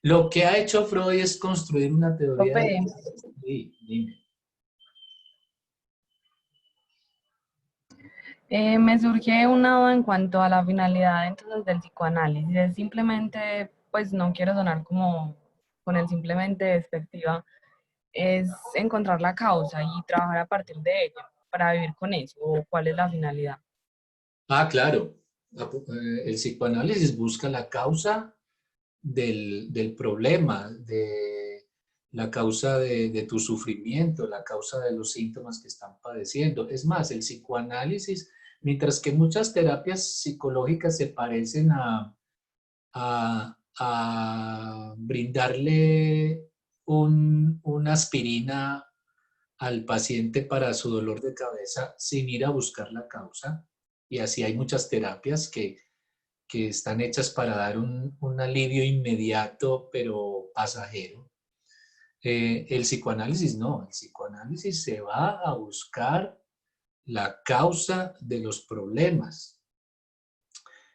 lo que ha hecho Freud es construir una teoría de... Sí, dime. Me surge una duda en cuanto a la finalidad entonces del psicoanálisis. Es simplemente, pues no quiero sonar como con el simplemente despectiva, es encontrar la causa y trabajar a partir de ella para vivir con eso. ¿O cuál es la finalidad? Ah, claro. El psicoanálisis busca la causa del problema, de la causa de tu sufrimiento, la causa de los síntomas que están padeciendo. Es más, el psicoanálisis, mientras que muchas terapias psicológicas se parecen a brindarle una aspirina al paciente para su dolor de cabeza sin ir a buscar la causa, y así hay muchas terapias que están hechas para dar un alivio inmediato, pero pasajero. El psicoanálisis no, el psicoanálisis se va a buscar la causa de los problemas,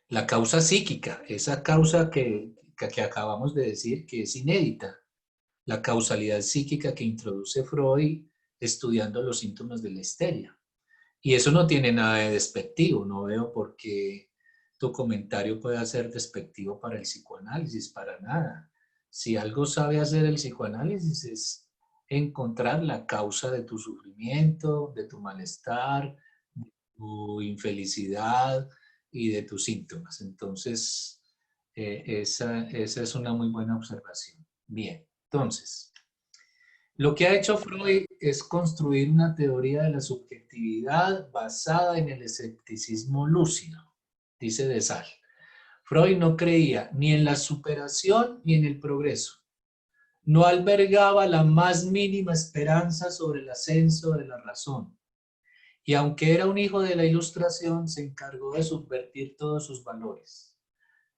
la causa psíquica, esa causa que acabamos de decir que es inédita, la causalidad psíquica que introduce Freud estudiando los síntomas de la histeria. Y eso no tiene nada de despectivo, no veo por qué tu comentario puede ser despectivo para el psicoanálisis, para nada. Si algo sabe hacer el psicoanálisis es encontrar la causa de tu sufrimiento, de tu malestar, de tu infelicidad y de tus síntomas. Entonces, esa es una muy buena observación. Bien, entonces, lo que ha hecho Freud es construir una teoría de la subjetividad basada en el escepticismo lúcido, dice De Sal. Freud no creía ni en la superación ni en el progreso. no albergaba la más mínima esperanza sobre el ascenso de la razón. Y aunque era un hijo de la Ilustración, se encargó de subvertir todos sus valores.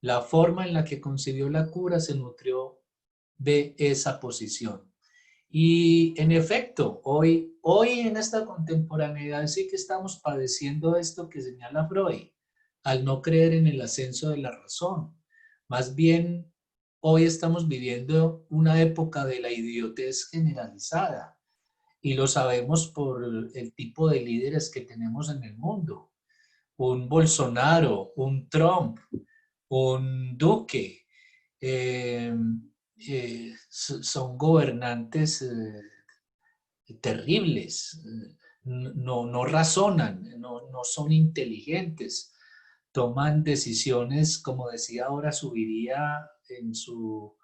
La forma en la que concibió la cura se nutrió de esa posición. Y en efecto, hoy en esta contemporaneidad sí que estamos padeciendo esto que señala Freud, al no creer en el ascenso de la razón. Más bien, hoy estamos viviendo una época de la idiotez generalizada y lo sabemos por el tipo de líderes que tenemos en el mundo. Un Bolsonaro, un Trump, un Duque, son gobernantes terribles, no razonan, no son inteligentes, toman decisiones, como decía ahora, subiría en su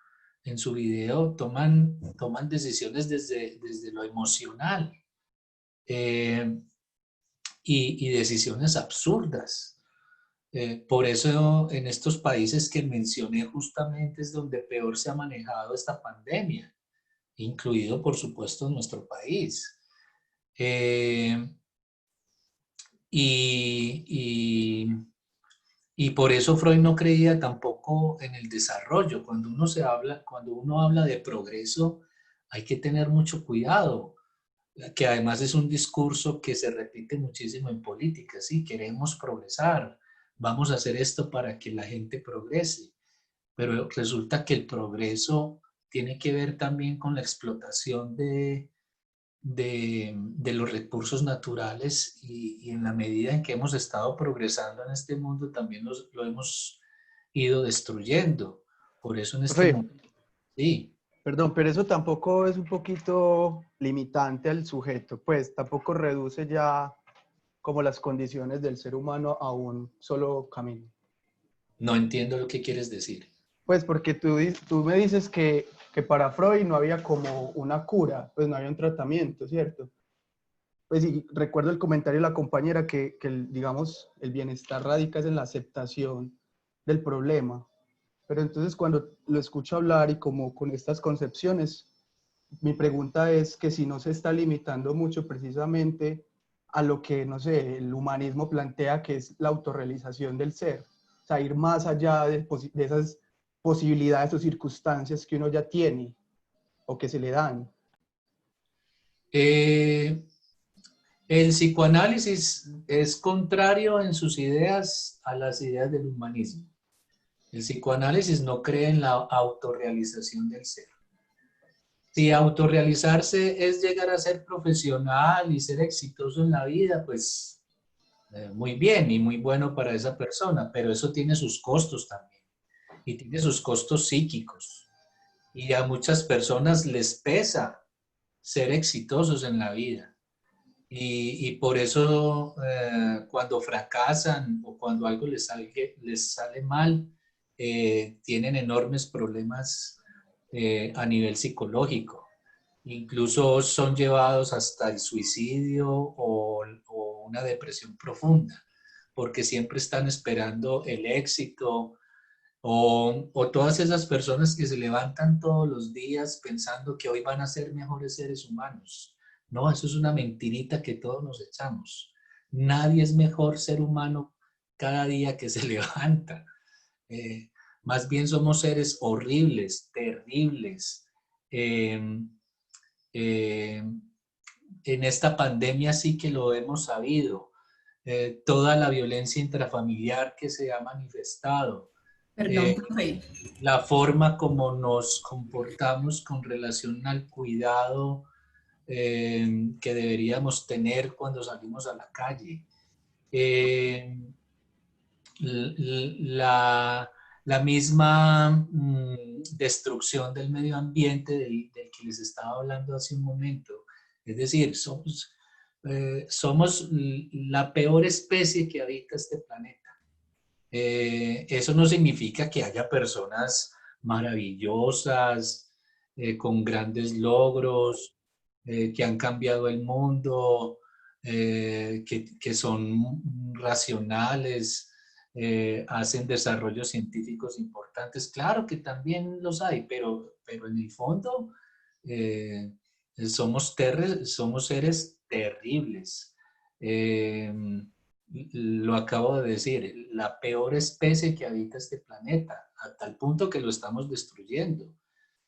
video, toman decisiones desde lo emocional y decisiones absurdas. Por eso en estos países que mencioné justamente es donde peor se ha manejado esta pandemia, incluido por supuesto nuestro país. Y por eso Freud no creía tampoco en el desarrollo. Cuando uno habla de progreso, hay que tener mucho cuidado, que además es un discurso que se repite muchísimo en política, ¿sí? Queremos progresar, vamos a hacer esto para que la gente progrese, pero resulta que el progreso tiene que ver también con la explotación de los recursos naturales y en la medida en que hemos estado progresando en este mundo también lo hemos ido destruyendo. Por eso en este Profe, momento, sí. perdón, pero eso tampoco es un poquito limitante al sujeto, pues tampoco reduce ya como las condiciones del ser humano a un solo camino. No entiendo lo que quieres decir. Pues porque tú me dices que para Freud no había como una cura, pues no había un tratamiento, ¿cierto? Pues sí, recuerdo el comentario de la compañera que digamos, el bienestar radica en la aceptación del problema. Pero entonces cuando lo escucho hablar y como con estas concepciones, mi pregunta es que si no se está limitando mucho precisamente a lo que, no sé, el humanismo plantea que es la autorrealización del ser. O sea, ir más allá de esas posibilidades o circunstancias que uno ya tiene o que se le dan. El psicoanálisis es contrario en sus ideas a las ideas del humanismo. El psicoanálisis no cree en la autorrealización del ser. Si autorrealizarse es llegar a ser profesional y ser exitoso en la vida, pues muy bien y muy bueno para esa persona, pero eso tiene sus costos también y tiene sus costos psíquicos. Y a muchas personas les pesa ser exitosos en la vida. Y por eso cuando fracasan o cuando algo les sale mal, tienen enormes problemas a nivel psicológico. Incluso son llevados hasta el suicidio o una depresión profunda, porque siempre están esperando el éxito o todas esas personas que se levantan todos los días pensando que hoy van a ser mejores seres humanos. No, eso es una mentirita que todos nos echamos. Nadie es mejor ser humano cada día que se levanta. Más bien somos seres horribles, terribles. En esta pandemia sí que lo hemos sabido. Toda la violencia intrafamiliar que se ha manifestado. Perdón, profe. La forma como nos comportamos con relación al cuidado que deberíamos tener cuando salimos a la calle. La misma destrucción del medio ambiente del que les estaba hablando hace un momento. Es decir, somos la peor especie que habita este planeta. Eso no significa que haya personas maravillosas, con grandes logros, que han cambiado el mundo, que son racionales, hacen desarrollos científicos importantes. Claro que también los hay, pero en el fondo somos seres terribles. Lo acabo de decir, la peor especie que habita este planeta, a tal punto que lo estamos destruyendo.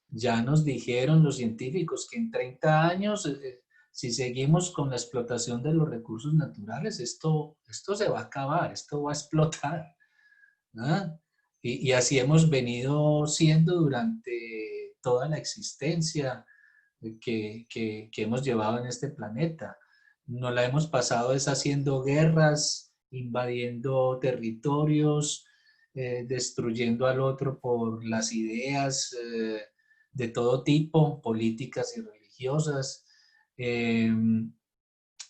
Ya nos dijeron los científicos que en 30 años, si seguimos con la explotación de los recursos naturales, esto se va a acabar, esto va a explotar, ¿no? Y así hemos venido siendo durante toda la existencia que hemos llevado en este planeta. Nos la hemos pasado haciendo guerras, invadiendo territorios, destruyendo al otro por las ideas de todo tipo, políticas y religiosas.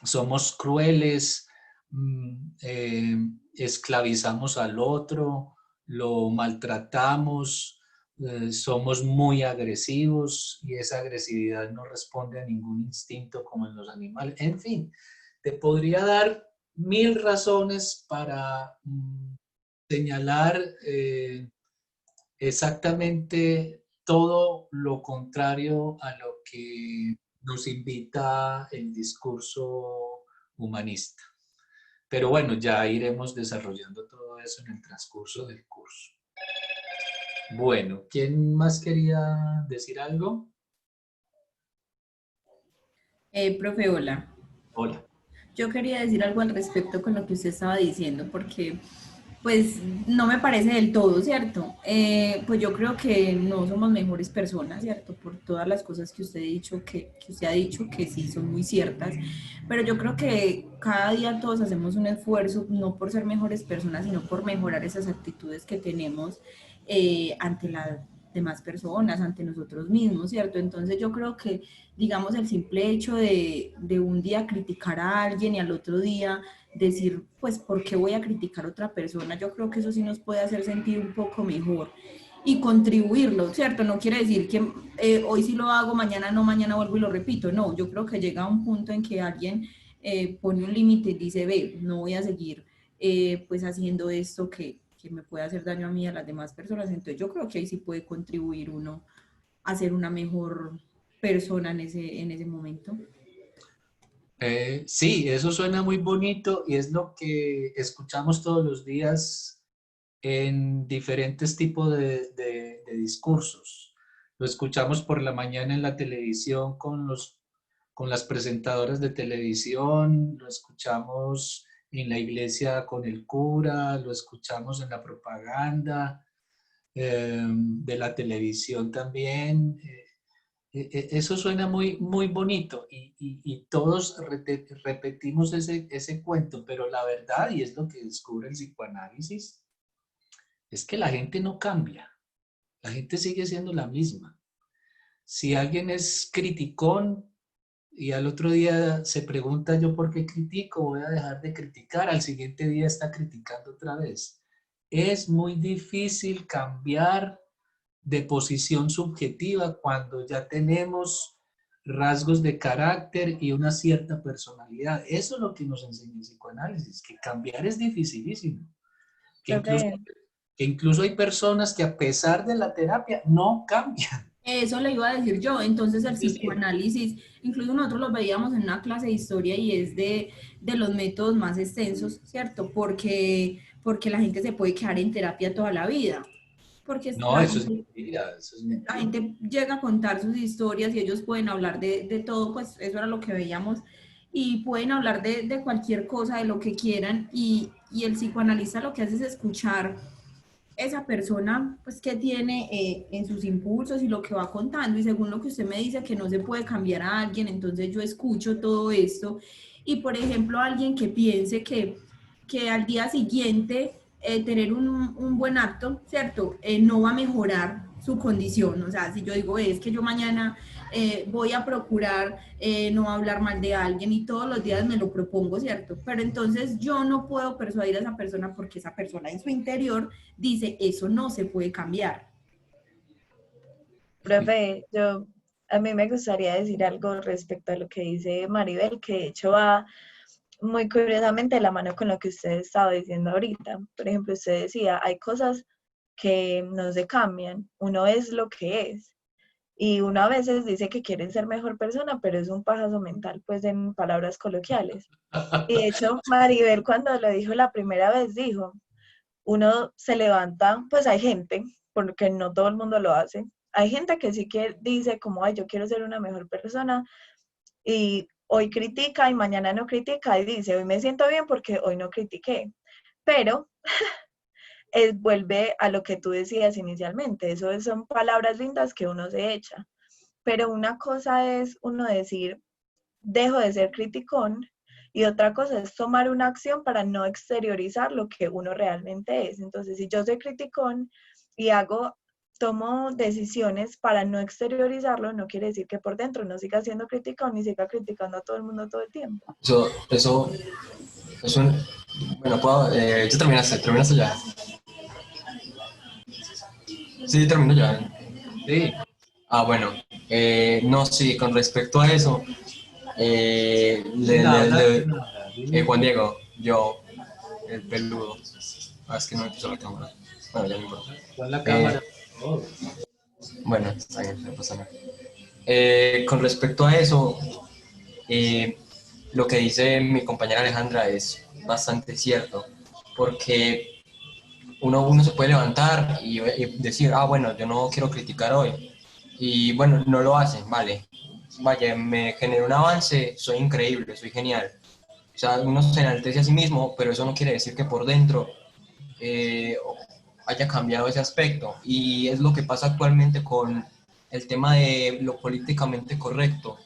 Somos crueles, esclavizamos al otro, lo maltratamos, somos muy agresivos y esa agresividad no responde a ningún instinto como en los animales. En fin, te podría dar 1000 razones para señalar exactamente todo lo contrario a lo que nos invita el discurso humanista. Pero bueno, ya iremos desarrollando todo eso en el transcurso del curso. Bueno, ¿quién más quería decir algo? Profe, hola. Hola. Yo quería decir algo al respecto con lo que usted estaba diciendo, porque pues no me parece del todo, ¿cierto? Pues yo creo que no somos mejores personas, ¿cierto? Por todas las cosas que usted ha dicho, que sí son muy ciertas, pero yo creo que cada día todos hacemos un esfuerzo, no por ser mejores personas, sino por mejorar esas actitudes que tenemos ante las demás personas, ante nosotros mismos, ¿cierto? Entonces yo creo que, digamos, el simple hecho de un día criticar a alguien y al otro día decir, pues, ¿por qué voy a criticar a otra persona? Yo creo que eso sí nos puede hacer sentir un poco mejor y contribuirlo, ¿cierto? No quiere decir que hoy sí lo hago, mañana no, mañana vuelvo y lo repito, no, yo creo que llega a un punto en que alguien pone un límite y dice, ve, no voy a seguir pues haciendo esto que me puede hacer daño a mí y a las demás personas, entonces yo creo que ahí sí puede contribuir uno a ser una mejor persona en ese momento. Sí, eso suena muy bonito y es lo que escuchamos todos los días en diferentes tipos de discursos. Lo escuchamos por la mañana en la televisión con las presentadoras de televisión, lo escuchamos en la iglesia con el cura, lo escuchamos en la propaganda de la televisión también. Eso suena muy, muy bonito y todos repetimos ese cuento, pero la verdad, y es lo que descubre el psicoanálisis, es que la gente no cambia, la gente sigue siendo la misma. Si alguien es criticón y al otro día se pregunta yo por qué critico, voy a dejar de criticar, al siguiente día está criticando otra vez. Es muy difícil cambiar de posición subjetiva cuando ya tenemos rasgos de carácter y una cierta personalidad. Eso es lo que nos enseña el psicoanálisis, que cambiar es dificilísimo. Que incluso hay personas que a pesar de la terapia no cambian. Eso le iba a decir yo, entonces el psicoanálisis, incluso nosotros lo veíamos en una clase de historia y es de los métodos más extensos, ¿cierto? Porque la gente se puede quedar en terapia toda la vida. Porque no, eso es mentira, eso es mentira. La gente llega a contar sus historias y ellos pueden hablar de todo, pues eso era lo que veíamos, y pueden hablar de cualquier cosa, de lo que quieran, y el psicoanalista lo que hace es escuchar esa persona, pues, que tiene en sus impulsos y lo que va contando, y según lo que usted me dice que no se puede cambiar a alguien, entonces yo escucho todo esto, y por ejemplo alguien que piense que al día siguiente tener un buen acto, ¿cierto? No va a mejorar su condición, o sea, si yo digo, es que yo mañana voy a procurar no hablar mal de alguien y todos los días me lo propongo, ¿cierto? Pero entonces yo no puedo persuadir a esa persona porque esa persona en su interior dice, eso no se puede cambiar. Profe, a mí me gustaría decir algo respecto a lo que dice Maribel, que de hecho va muy curiosamente de la mano con lo que usted estaba diciendo ahorita. Por ejemplo, usted decía, hay cosas que no se cambian, uno es lo que es. Y uno a veces dice que quiere ser mejor persona, pero es un pajazo mental, pues en palabras coloquiales. Y de hecho, Maribel cuando lo dijo la primera vez, dijo, uno se levanta, pues hay gente, porque no todo el mundo lo hace, hay gente que sí que dice como, ay, yo quiero ser una mejor persona, y hoy critica y mañana no critica, y dice, hoy me siento bien porque hoy no critiqué. Pero vuelve a lo que tú decías inicialmente, eso son palabras lindas que uno se echa. Pero una cosa es uno decir, dejo de ser criticón, y otra cosa es tomar una acción para no exteriorizar lo que uno realmente es. Entonces, si yo soy criticón y tomo decisiones para no exteriorizarlo, no quiere decir que por dentro no siga siendo criticón ni siga criticando a todo el mundo todo el tiempo. Eso, bueno, ¿tú terminaste ya? Sí, termino ya. Sí. Ah, bueno, no, sí, con respecto a eso, Juan Diego, yo, el peludo, es que no me puso la cámara, bueno, ya no importa. Pon la cámara. Bueno, está bien, no pasa nada. Con respecto a eso, lo que dice mi compañera Alejandra es bastante cierto, porque uno se puede levantar y decir, ah, bueno, yo no quiero criticar hoy, y bueno, no lo hacen, vale, vaya, me generó un avance, soy increíble, soy genial. O sea, uno se enaltece a sí mismo, pero eso no quiere decir que por dentro haya cambiado ese aspecto. Y es lo que pasa actualmente con el tema de lo políticamente correcto.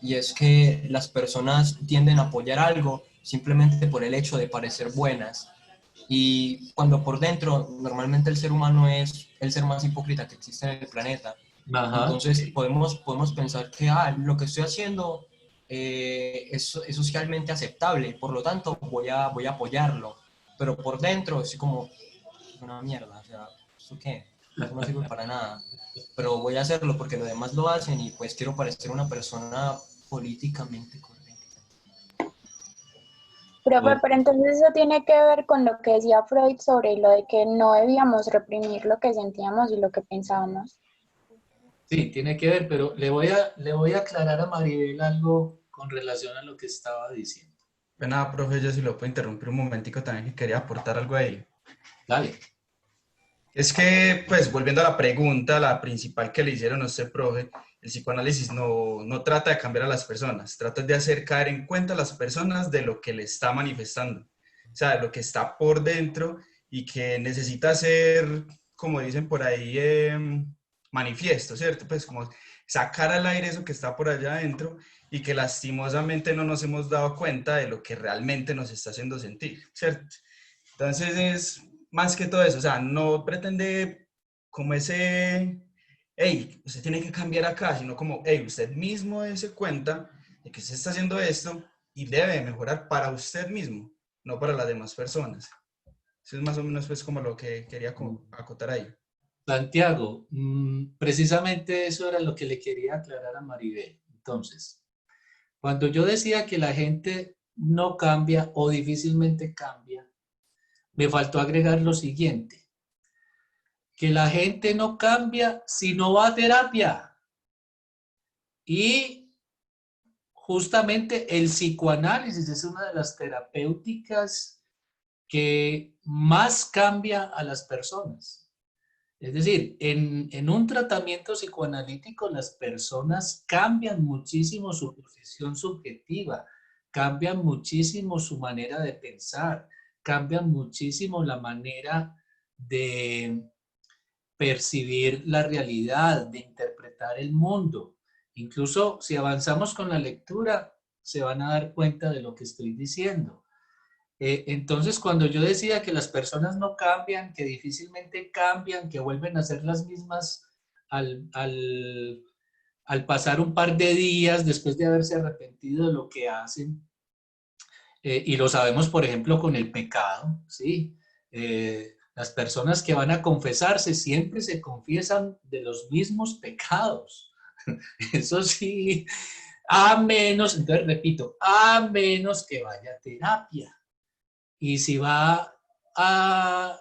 Y es que las personas tienden a apoyar algo simplemente por el hecho de parecer buenas. Y cuando por dentro, normalmente el ser humano es el ser más hipócrita que existe en el planeta. Ajá. Entonces podemos pensar que lo que estoy haciendo es socialmente aceptable, por lo tanto voy a apoyarlo. Pero por dentro es como una mierda, o sea, ¿eso qué? Eso no sirve para nada. Pero voy a hacerlo porque los demás lo hacen y pues quiero parecer una persona políticamente correcta. Profe, pero entonces eso tiene que ver con lo que decía Freud sobre lo de que no debíamos reprimir lo que sentíamos y lo que pensábamos. Sí, tiene que ver, pero le voy a aclarar a Maribel algo con relación a lo que estaba diciendo. Pues nada, profe, yo sí lo puedo interrumpir un momentico también, que quería aportar algo ahí. Dale. Es que, pues, volviendo a la pregunta, la principal que le hicieron a usted, profe, el psicoanálisis no trata de cambiar a las personas, trata de hacer caer en cuenta a las personas de lo que le está manifestando, o sea, de lo que está por dentro y que necesita ser, como dicen por ahí, manifiesto, ¿cierto? Pues como sacar al aire eso que está por allá adentro y que lastimosamente no nos hemos dado cuenta de lo que realmente nos está haciendo sentir, ¿cierto? Entonces es más que todo eso, o sea, no pretende como ese, hey, usted tiene que cambiar acá, sino como, hey, usted mismo dése cuenta de que usted está haciendo esto y debe mejorar para usted mismo, no para las demás personas. Eso es más o menos pues como lo que quería acotar ahí. Santiago, precisamente eso era lo que le quería aclarar a Maribel. Entonces, cuando yo decía que la gente no cambia o difícilmente cambia, me faltó agregar lo siguiente, que la gente no cambia si no va a terapia. Y justamente el psicoanálisis es una de las terapéuticas que más cambia a las personas. Es decir, en un tratamiento psicoanalítico las personas cambian muchísimo su posición subjetiva, cambian muchísimo su manera de pensar, cambian muchísimo la manera de percibir la realidad, de interpretar el mundo. Incluso si avanzamos con la lectura, se van a dar cuenta de lo que estoy diciendo. Entonces, cuando yo decía que las personas no cambian, que difícilmente cambian, que vuelven a ser las mismas al pasar un par de días después de haberse arrepentido de lo que hacen, y lo sabemos, por ejemplo, con el pecado, ¿sí? Las personas que van a confesarse siempre se confiesan de los mismos pecados. Eso sí, A menos, entonces repito, a menos que vaya a terapia. Y si va a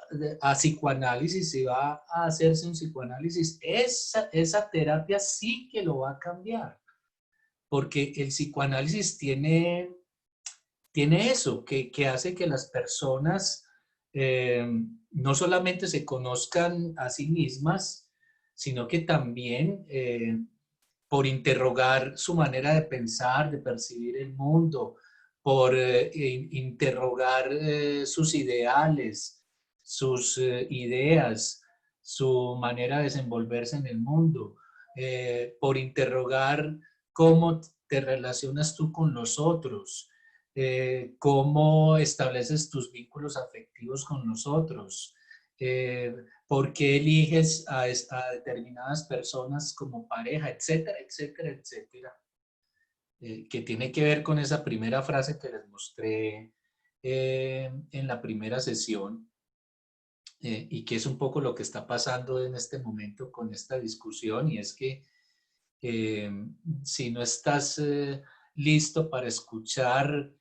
psicoanálisis, si va a hacerse un psicoanálisis, esa terapia sí que lo va a cambiar. Porque el psicoanálisis tiene eso, que hace que las personas no solamente se conozcan a sí mismas, sino que también por interrogar su manera de pensar, de percibir el mundo, por interrogar sus ideales, sus ideas, su manera de desenvolverse en el mundo, por interrogar cómo te relacionas tú con los otros, cómo estableces tus vínculos afectivos con los otros, por qué eliges a determinadas personas como pareja, etcétera, etcétera, etcétera. Que tiene que ver con esa primera frase que les mostré en la primera sesión y que es un poco lo que está pasando en este momento con esta discusión, y es que si no estás listo para escuchar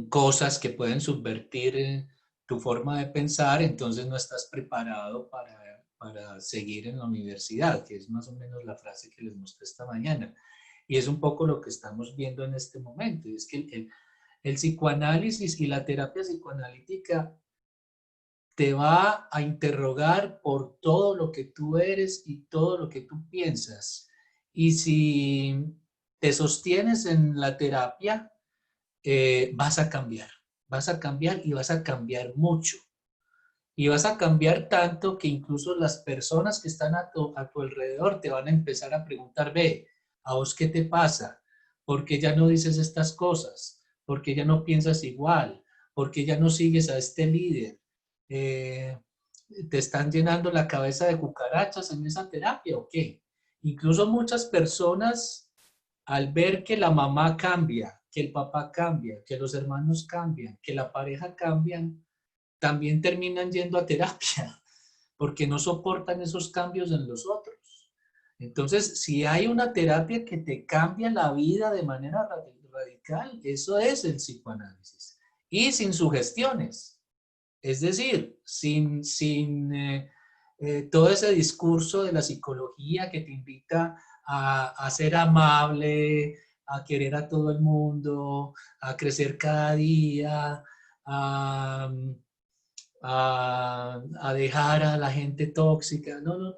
cosas que pueden subvertir tu forma de pensar, entonces no estás preparado para seguir en la universidad, que es más o menos la frase que les mostré esta mañana. Y es un poco lo que estamos viendo en este momento, es que el psicoanálisis y la terapia psicoanalítica te va a interrogar por todo lo que tú eres y todo lo que tú piensas. Y si te sostienes en la terapia, vas a cambiar y vas a cambiar mucho. Y vas a cambiar tanto que incluso las personas que están a tu alrededor te van a empezar a preguntar, ve, ¿a vos qué te pasa? ¿Por qué ya no dices estas cosas? ¿Por qué ya no piensas igual? ¿Por qué ya no sigues a este líder? ¿Te están llenando la cabeza de cucarachas en esa terapia o qué? Incluso muchas personas, al ver que la mamá cambia, que el papá cambia, que los hermanos cambian, que la pareja cambian, también terminan yendo a terapia, porque no soportan esos cambios en los otros. Entonces, si hay una terapia que te cambia la vida de manera radical, eso es el psicoanálisis. Y sin sugestiones. Es decir, sin todo ese discurso de la psicología que te invita a ser amable, a querer a todo el mundo, a crecer cada día, a dejar a la gente tóxica. No,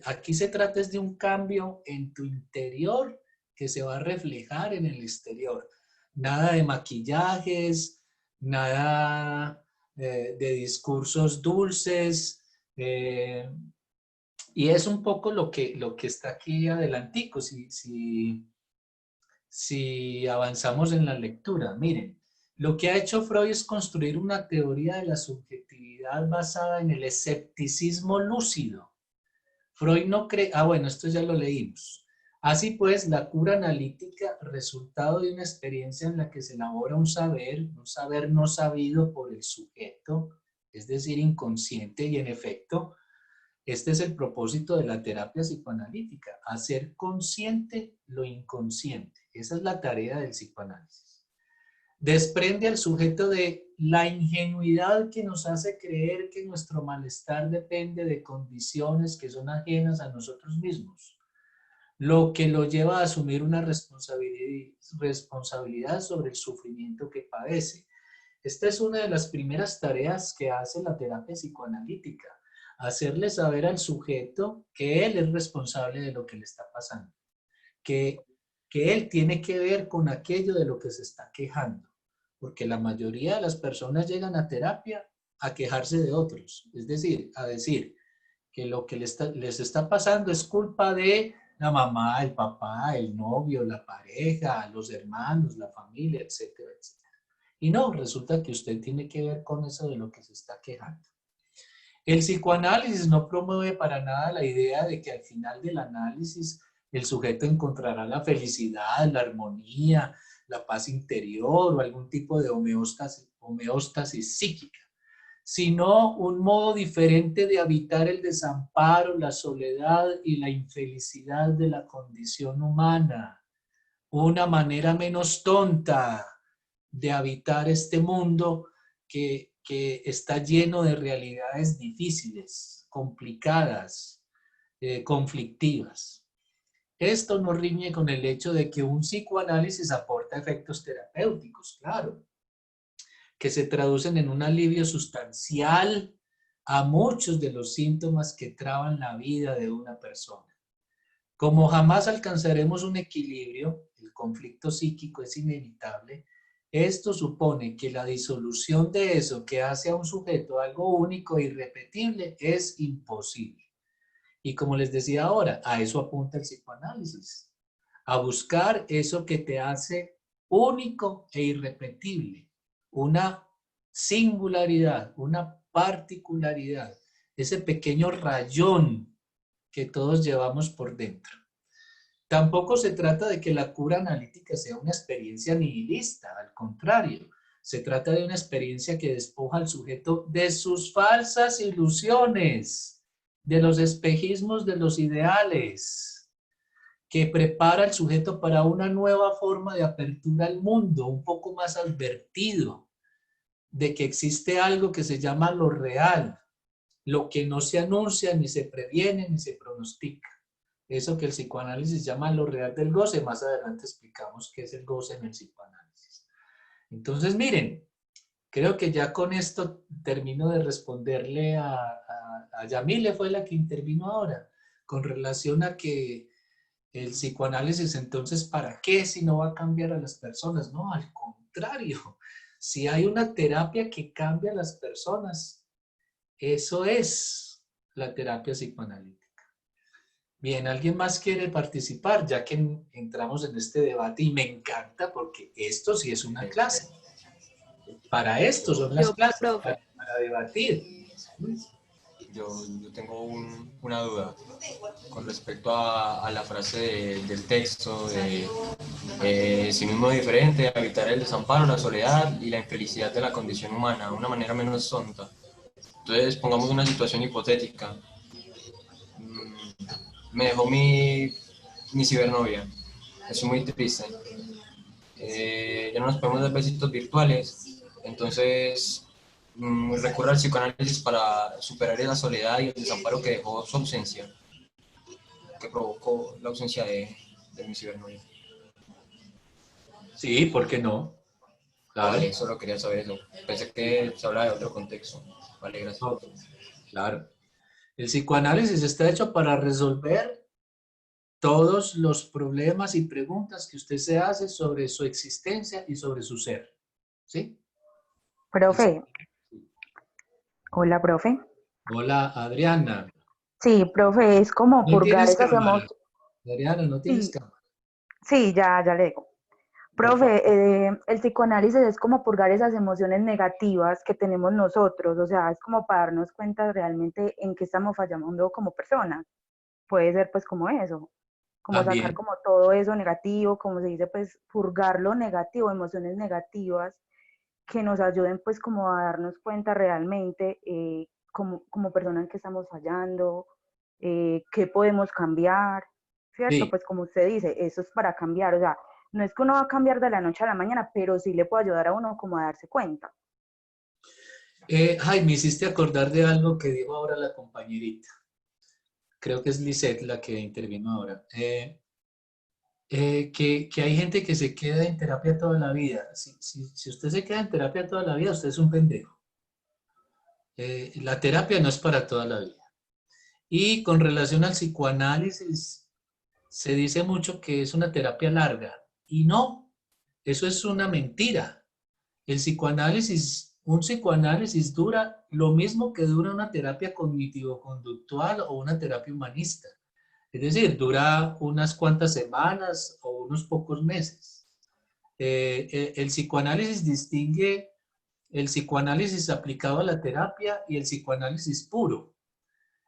aquí se trata de un cambio en tu interior que se va a reflejar en el exterior. Nada de maquillajes, nada de discursos dulces. Y es un poco lo que está aquí adelantico, si avanzamos en la lectura. Miren, lo que ha hecho Freud es construir una teoría de la subjetividad basada en el escepticismo lúcido. Freud no cree, bueno, esto ya lo leímos. Así pues, la cura analítica, resultado de una experiencia en la que se elabora un saber no sabido por el sujeto, es decir, inconsciente, y en efecto, este es el propósito de la terapia psicoanalítica, hacer consciente lo inconsciente. Esa es la tarea del psicoanálisis. Desprende al sujeto de la ingenuidad que nos hace creer que nuestro malestar depende de condiciones que son ajenas a nosotros mismos, lo que lo lleva a asumir una responsabilidad sobre el sufrimiento que padece. Esta es una de las primeras tareas que hace la terapia psicoanalítica, hacerle saber al sujeto que él es responsable de lo que le está pasando, que él tiene que ver con aquello de lo que se está quejando, porque la mayoría de las personas llegan a terapia a quejarse de otros, es decir, a decir que lo que les está pasando es culpa de la mamá, el papá, el novio, la pareja, los hermanos, la familia, etcétera, etcétera. Y no, resulta que usted tiene que ver con eso de lo que se está quejando. El psicoanálisis no promueve para nada la idea de que al final del análisis el sujeto encontrará la felicidad, la armonía, la paz interior o algún tipo de homeostasis psíquica, sino un modo diferente de habitar el desamparo, la soledad y la infelicidad de la condición humana. Una manera menos tonta de habitar este mundo que está lleno de realidades difíciles, complicadas, conflictivas. Esto no riñe con el hecho de que un psicoanálisis aporta efectos terapéuticos, claro, que se traducen en un alivio sustancial a muchos de los síntomas que traban la vida de una persona. Como jamás alcanzaremos un equilibrio, el conflicto psíquico es inevitable, esto supone que la disolución de eso que hace a un sujeto algo único e irrepetible es imposible. Y como les decía ahora, a eso apunta el psicoanálisis, a buscar eso que te hace único e irrepetible, una singularidad, una particularidad, ese pequeño rayón que todos llevamos por dentro. Tampoco se trata de que la cura analítica sea una experiencia nihilista, al contrario, se trata de una experiencia que despoja al sujeto de sus falsas ilusiones, de los espejismos de los ideales, que prepara al sujeto para una nueva forma de apertura al mundo, un poco más advertido de que existe algo que se llama lo real, lo que no se anuncia, ni se previene, ni se pronostica. Eso que el psicoanálisis llama lo real del goce. Más adelante explicamos qué es el goce en el psicoanálisis. Entonces, miren, creo que ya con esto termino de responderle a Yamile, fue la que intervino ahora, con relación a que el psicoanálisis, entonces, ¿para qué si no va a cambiar a las personas? No, al contrario. Si hay una terapia que cambia a las personas, eso es la terapia psicoanalítica. Bien, ¿alguien más quiere participar? Ya que entramos en este debate y me encanta porque esto sí es una clase. Para esto son las clases, para debatir. Yo tengo una duda con respecto a la frase del texto de sinónimo diferente, habitar el desamparo, la soledad y la infelicidad de la condición humana, de una manera menos tonta. Entonces, pongamos una situación hipotética. Me dejó mi cibernovia. Estoy muy triste. Ya no nos podemos dar besitos virtuales. Entonces, recurro al psicoanálisis para superar esa soledad y el desamparo que dejó su ausencia, que provocó la ausencia de mi cibernovia. Sí, ¿por qué no? Claro. Vale, solo quería saber eso. Pensé que se hablaba de otro contexto. Vale, gracias. No, claro. El psicoanálisis está hecho para resolver todos los problemas y preguntas que usted se hace sobre su existencia y sobre su ser. ¿Sí? Profe. Hola, profe. Hola, Adriana. Sí, profe, es como ¿No purgar tienes esas cámara? emociones. Adriana, ¿no tienes Sí. cámara? Sí, ya le digo. Profe, el psicoanálisis es como purgar esas emociones negativas que tenemos nosotros, o sea, es como para darnos cuenta realmente en qué estamos fallando como personas. Puede ser pues como eso, como sacar También. como todo eso negativo, como se dice, pues purgar lo negativo, emociones negativas que nos ayuden pues como a darnos cuenta realmente como personas que estamos fallando, qué podemos cambiar, ¿cierto? Sí. Pues como usted dice, eso es para cambiar, o sea, no es que uno va a cambiar de la noche a la mañana, pero sí le puede ayudar a uno como a darse cuenta. Ay, me hiciste acordar de algo que dijo ahora la compañerita. Creo que es Lisette la que intervino ahora. Que hay gente que se queda en terapia toda la vida. Si usted se queda en terapia toda la vida, usted es un pendejo. La terapia no es para toda la vida. Y con relación al psicoanálisis, se dice mucho que es una terapia larga. Y no, eso es una mentira. El psicoanálisis, un psicoanálisis dura lo mismo que dura una terapia cognitivo-conductual o una terapia humanista. Es decir, dura unas cuantas semanas o unos pocos meses. El psicoanálisis distingue el psicoanálisis aplicado a la terapia y el psicoanálisis puro.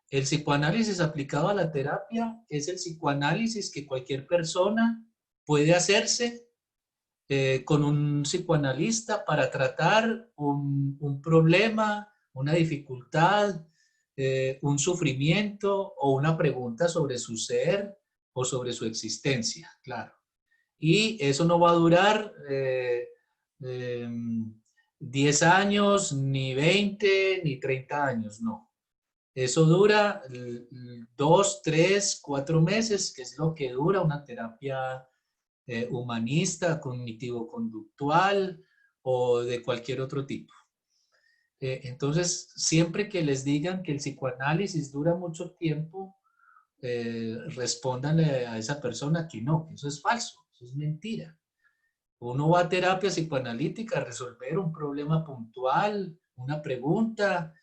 El psicoanálisis aplicado a la terapia es el psicoanálisis que cualquier persona puede hacerse con un psicoanalista para tratar un problema una dificultad, un sufrimiento o una pregunta sobre su ser o sobre su existencia, claro. Y eso no va a durar 10 años, ni 20, ni 30 años, no. Eso dura 2, 3, 4 meses, que es lo que dura una terapia humanista, cognitivo-conductual o de cualquier otro tipo. Entonces, siempre que les digan que el psicoanálisis dura mucho tiempo, respóndanle a esa persona que no, que eso es falso, eso es mentira. Uno va a terapia psicoanalítica a resolver un problema puntual, una pregunta,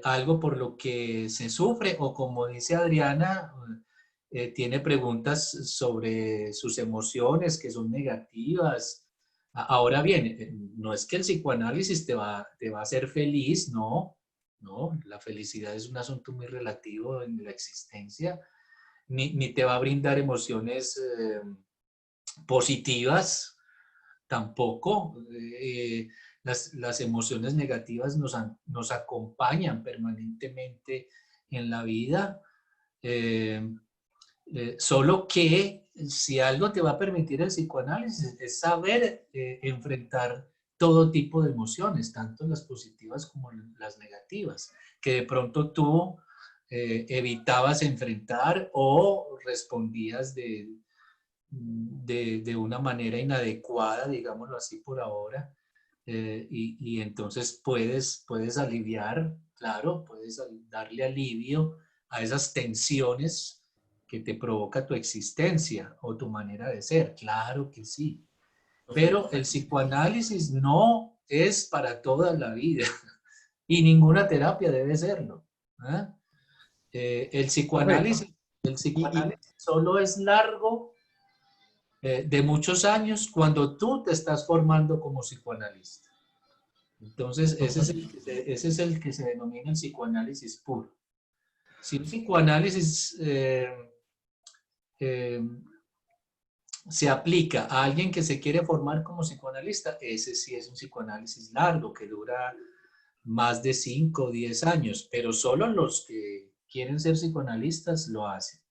algo por lo que se sufre, o como dice Adriana, tiene preguntas sobre sus emociones que son negativas. Ahora bien, no es que el psicoanálisis te va a hacer feliz, no, no, la felicidad es un asunto muy relativo en la existencia, ni te va a brindar emociones positivas, tampoco. Las emociones negativas nos acompañan permanentemente en la vida. Solo que si algo te va a permitir el psicoanálisis es saber enfrentar todo tipo de emociones, tanto las positivas como las negativas, que de pronto tú evitabas enfrentar o respondías de una manera inadecuada, digámoslo así por ahora, y entonces puedes aliviar, claro, puedes darle alivio a esas tensiones que te provoca tu existencia o tu manera de ser, claro que sí. Pero el psicoanálisis no es para toda la vida y ninguna terapia debe serlo. El psicoanálisis solo es largo de muchos años cuando tú te estás formando como psicoanalista. Entonces, ese es el que se denomina el psicoanálisis puro. Si el psicoanálisis se aplica a alguien que se quiere formar como psicoanalista, ese sí es un psicoanálisis largo que dura más de 5 o 10 años, pero solo los que quieren ser psicoanalistas lo hacen.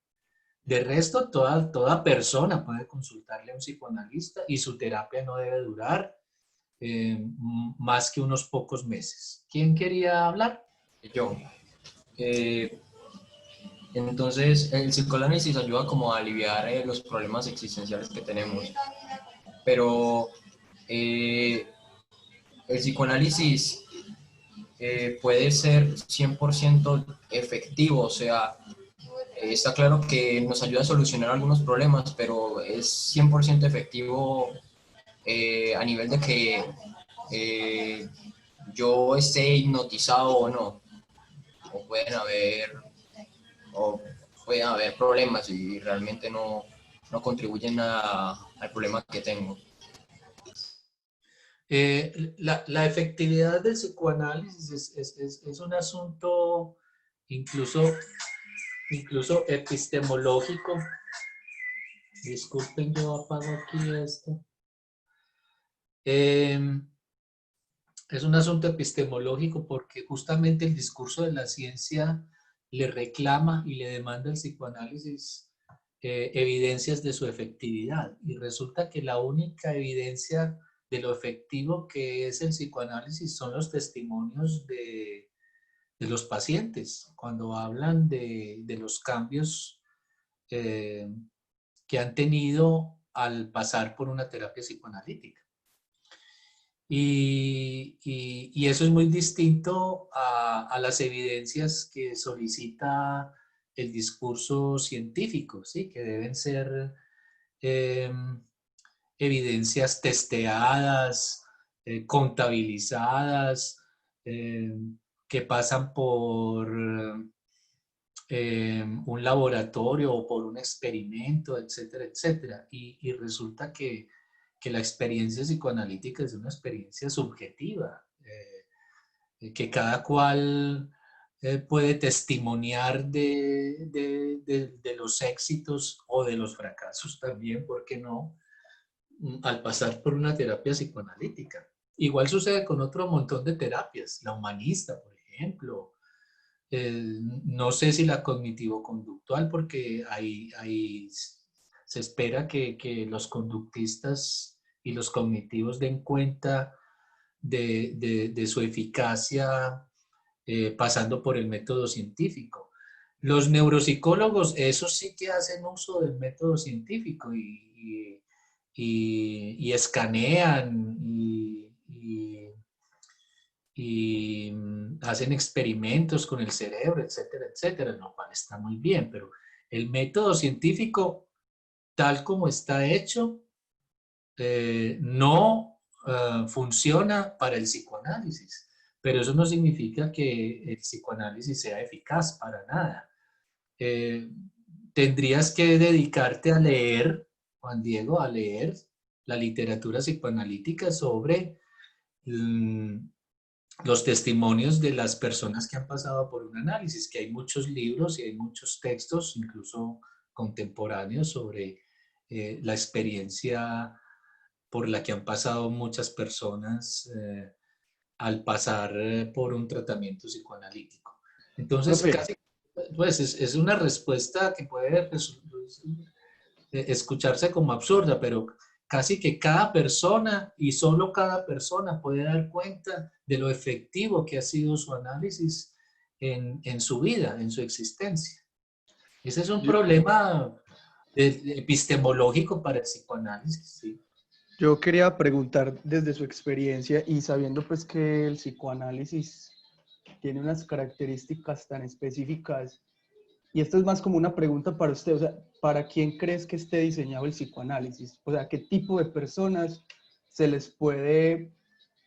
De resto, toda persona puede consultarle a un psicoanalista y su terapia no debe durar más que unos pocos meses. ¿Quién quería hablar? Yo. Entonces, el psicoanálisis ayuda como a aliviar los problemas existenciales que tenemos, pero el psicoanálisis puede ser 100% efectivo, o sea, está claro que nos ayuda a solucionar algunos problemas, pero es 100% efectivo a nivel de que yo esté hipnotizado o no, o pueden haber problemas y realmente no contribuyen al problema que tengo. La efectividad del psicoanálisis es un asunto incluso epistemológico. Disculpen, yo apago aquí esto. Es un asunto epistemológico porque justamente el discurso de la ciencia le reclama y le demanda al psicoanálisis evidencias de su efectividad. Y resulta que la única evidencia de lo efectivo que es el psicoanálisis son los testimonios de los pacientes, cuando hablan de los cambios que han tenido al pasar por una terapia psicoanalítica. Y eso es muy distinto a las evidencias que solicita el discurso científico, ¿sí? Que deben ser evidencias testeadas, contabilizadas, que pasan por un laboratorio o por un experimento, etcétera, etcétera. Y resulta que la experiencia psicoanalítica es una experiencia subjetiva, que cada cual puede testimoniar de los éxitos o de los fracasos también, ¿por qué no?, al pasar por una terapia psicoanalítica. igual sucede con otro montón de terapias, la humanista, por ejemplo. No sé si la cognitivo-conductual, porque ahí se espera que los conductistas y los cognitivos den cuenta de su eficacia pasando por el método científico. Los neuropsicólogos, esos sí que hacen uso del método científico y escanean y hacen experimentos con el cerebro, etcétera, etcétera, lo cual está muy bien, pero el método científico, tal como está hecho, no funciona para el psicoanálisis, pero eso no significa que el psicoanálisis sea eficaz para nada. Tendrías que dedicarte a leer, Juan Diego, a leer la literatura psicoanalítica sobre los testimonios de las personas que han pasado por un análisis, que hay muchos libros y hay muchos textos, incluso contemporáneos, sobre la experiencia por la que han pasado muchas personas al pasar por un tratamiento psicoanalítico. Entonces, casi, pues es una respuesta que puede escucharse como absurda, pero casi que cada persona y solo cada persona puede dar cuenta de lo efectivo que ha sido su análisis en su vida, en su existencia. Ese es un problema epistemológico para el psicoanálisis, ¿sí? Yo quería preguntar desde su experiencia y sabiendo pues que el psicoanálisis tiene unas características tan específicas, y esto es más como una pregunta para usted, o sea, ¿para quién crees que esté diseñado el psicoanálisis? O sea, ¿qué tipo de personas se les puede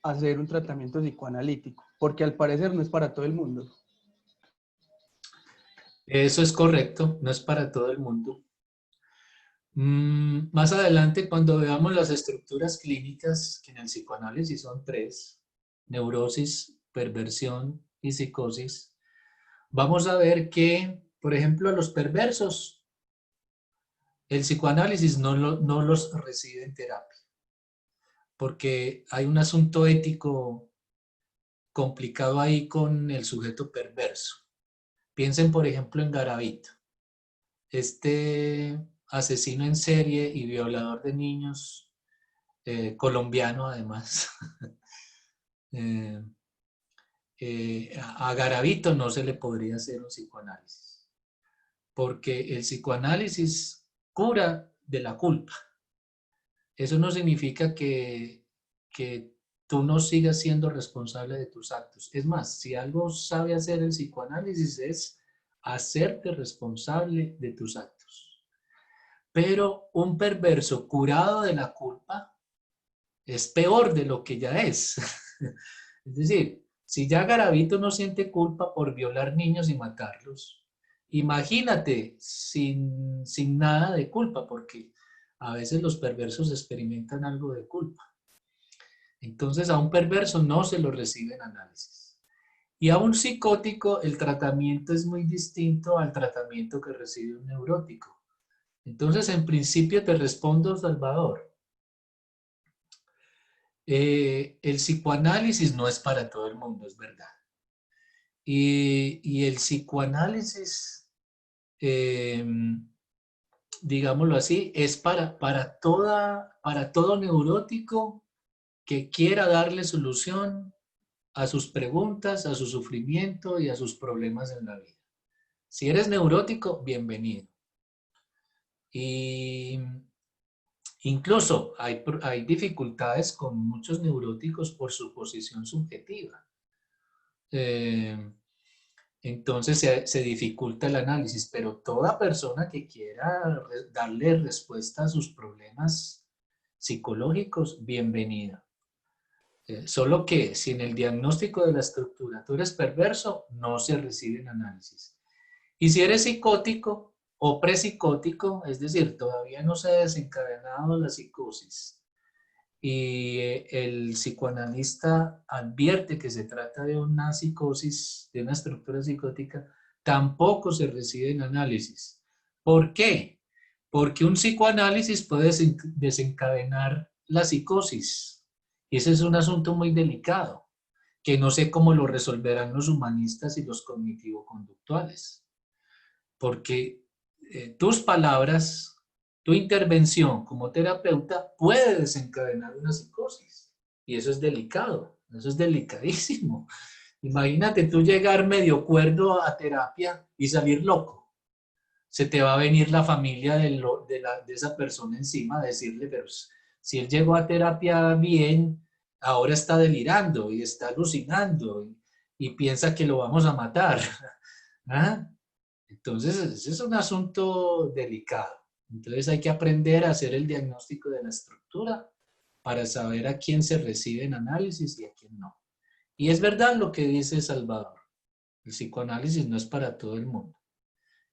hacer un tratamiento psicoanalítico? Porque al parecer no es para todo el mundo. Eso es correcto, no es para todo el mundo. Más adelante, cuando veamos las estructuras clínicas, que en el psicoanálisis son 3, neurosis, perversión y psicosis, vamos a ver que, por ejemplo, a los perversos, el psicoanálisis no los recibe en terapia, porque hay un asunto ético complicado ahí con el sujeto perverso. Piensen, por ejemplo, en Garavito, este asesino en serie y violador de niños, colombiano además. A Garavito no se le podría hacer un psicoanálisis, porque el psicoanálisis cura de la culpa. Eso no significa que tú no sigas siendo responsable de tus actos. Es más, si algo sabe hacer el psicoanálisis es hacerte responsable de tus actos. Pero un perverso curado de la culpa es peor de lo que ya es. Es decir, si ya Garavito no siente culpa por violar niños y matarlos, imagínate sin nada de culpa, porque a veces los perversos experimentan algo de culpa. Entonces a un perverso no se lo recibe en análisis. Y a un psicótico el tratamiento es muy distinto al tratamiento que recibe un neurótico. Entonces, en principio te respondo, Salvador. El psicoanálisis no es para todo el mundo, es verdad. Y el psicoanálisis, digámoslo así, es para todo neurótico que quiera darle solución a sus preguntas, a su sufrimiento y a sus problemas en la vida. Si eres neurótico, bienvenido. Y incluso hay dificultades con muchos neuróticos por su posición subjetiva. Entonces se dificulta el análisis, pero toda persona que quiera darle respuesta a sus problemas psicológicos, bienvenida. Solo que si en el diagnóstico de la estructura tú eres perverso, no se recibe en análisis. Y si eres psicótico o prepsicótico, es decir, todavía no se ha desencadenado la psicosis, y el psicoanalista advierte que se trata de una psicosis, de una estructura psicótica, tampoco se recibe en análisis. ¿Por qué? Porque un psicoanálisis puede desencadenar la psicosis Y ese es un asunto muy delicado, que no sé cómo lo resolverán los humanistas y los cognitivo-conductuales. Porque tus palabras, tu intervención como terapeuta puede desencadenar una psicosis. Y eso es delicado, eso es delicadísimo. Imagínate tú llegar medio cuerdo a terapia y salir loco. Se te va a venir la familia de esa persona encima a decirle, pero si él llegó a terapia bien, ahora está delirando y está alucinando y piensa que lo vamos a matar. ¿Ah? Entonces, ese es un asunto delicado. Entonces hay que aprender a hacer el diagnóstico de la estructura para saber a quién se recibe en análisis y a quién no. Y es verdad lo que dice Salvador. El psicoanálisis no es para todo el mundo.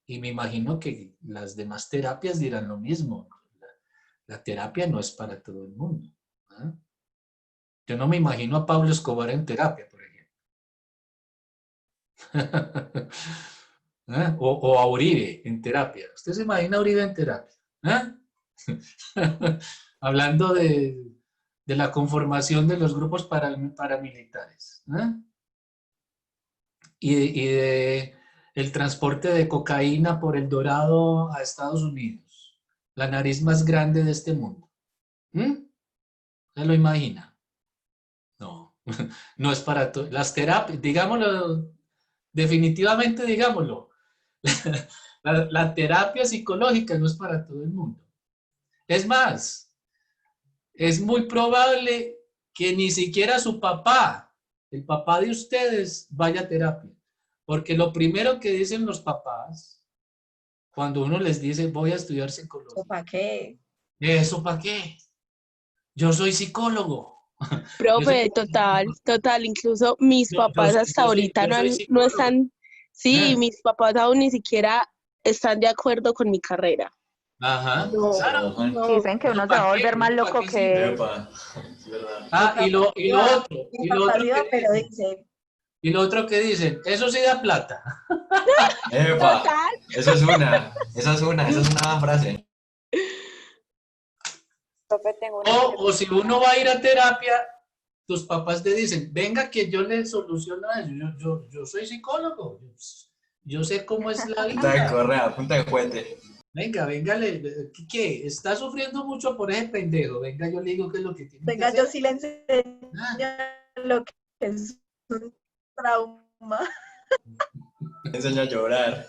Y me imagino que las demás terapias dirán lo mismo. La terapia no es para todo el mundo. ¿Ah? Yo no me imagino a Pablo Escobar en terapia, por ejemplo. ¿Ah? O a Uribe en terapia. ¿Usted se imagina a Uribe en terapia? ¿Ah? Hablando de la conformación de los grupos paramilitares. ¿Ah? Y de el transporte de cocaína por el Dorado a Estados Unidos. La nariz más grande de este mundo. ¿Se lo imagina? No, no es para todo. Las terapias, digámoslo, definitivamente digámoslo. La terapia psicológica no es para todo el mundo. Es más, es muy probable que ni siquiera su papá, el papá de ustedes, vaya a terapia. Porque lo primero que dicen los papás, cuando uno les dice, voy a estudiar psicología. ¿Eso para qué? ¿Eso para qué? Yo soy psicólogo. Profe, total, incluso mis papás hasta ahorita no están, sí, mis papás aún ni siquiera están de acuerdo con mi carrera. Ajá, No, claro. no. Dicen que uno se va a volver más loco que él. Ah, y lo otro que dicen, eso sí da plata. ¡Epa! Esa es una frase. O si uno va a ir a terapia, tus papás te dicen, venga que yo le soluciono eso. Yo soy psicólogo. Yo sé cómo es la vida. Punta de correa, punta de cohete. Venga, ¿qué? ¿Está sufriendo mucho por ese pendejo? Venga, yo le digo qué es lo que tiene que Venga, hacer. yo sí le enseño lo que es un trauma. Me enseña a llorar.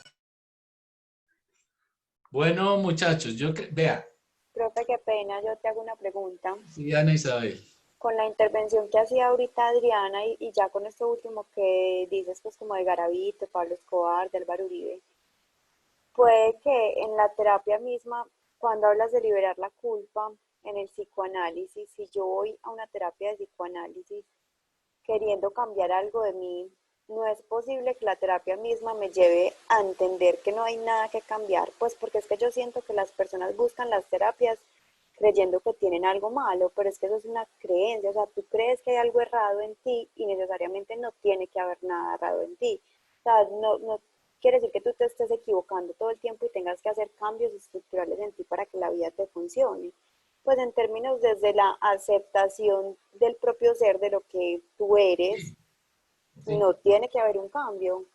Bueno, muchachos, vea. Profe, qué pena, yo te hago una pregunta. Sí, Ana Isabel. Con la intervención que hacía ahorita Adriana y ya con esto último que dices, pues como de Garavito, Pablo Escobar, de Álvaro Uribe, puede que en la terapia misma, cuando hablas de liberar la culpa, en el psicoanálisis, si yo voy a una terapia de psicoanálisis queriendo cambiar algo de mí, no es posible que la terapia misma me lleve a entender que no hay nada que cambiar, pues porque es que yo siento que las personas buscan las terapias creyendo que tienen algo malo, pero es que eso es una creencia, o sea, tú crees que hay algo errado en ti y necesariamente no tiene que haber nada errado en ti. O sea, no quiere decir que tú te estés equivocando todo el tiempo y tengas que hacer cambios estructurales en ti para que la vida te funcione. Pues en términos desde la aceptación del propio ser, de lo que tú eres, sí, no tiene que haber un cambio.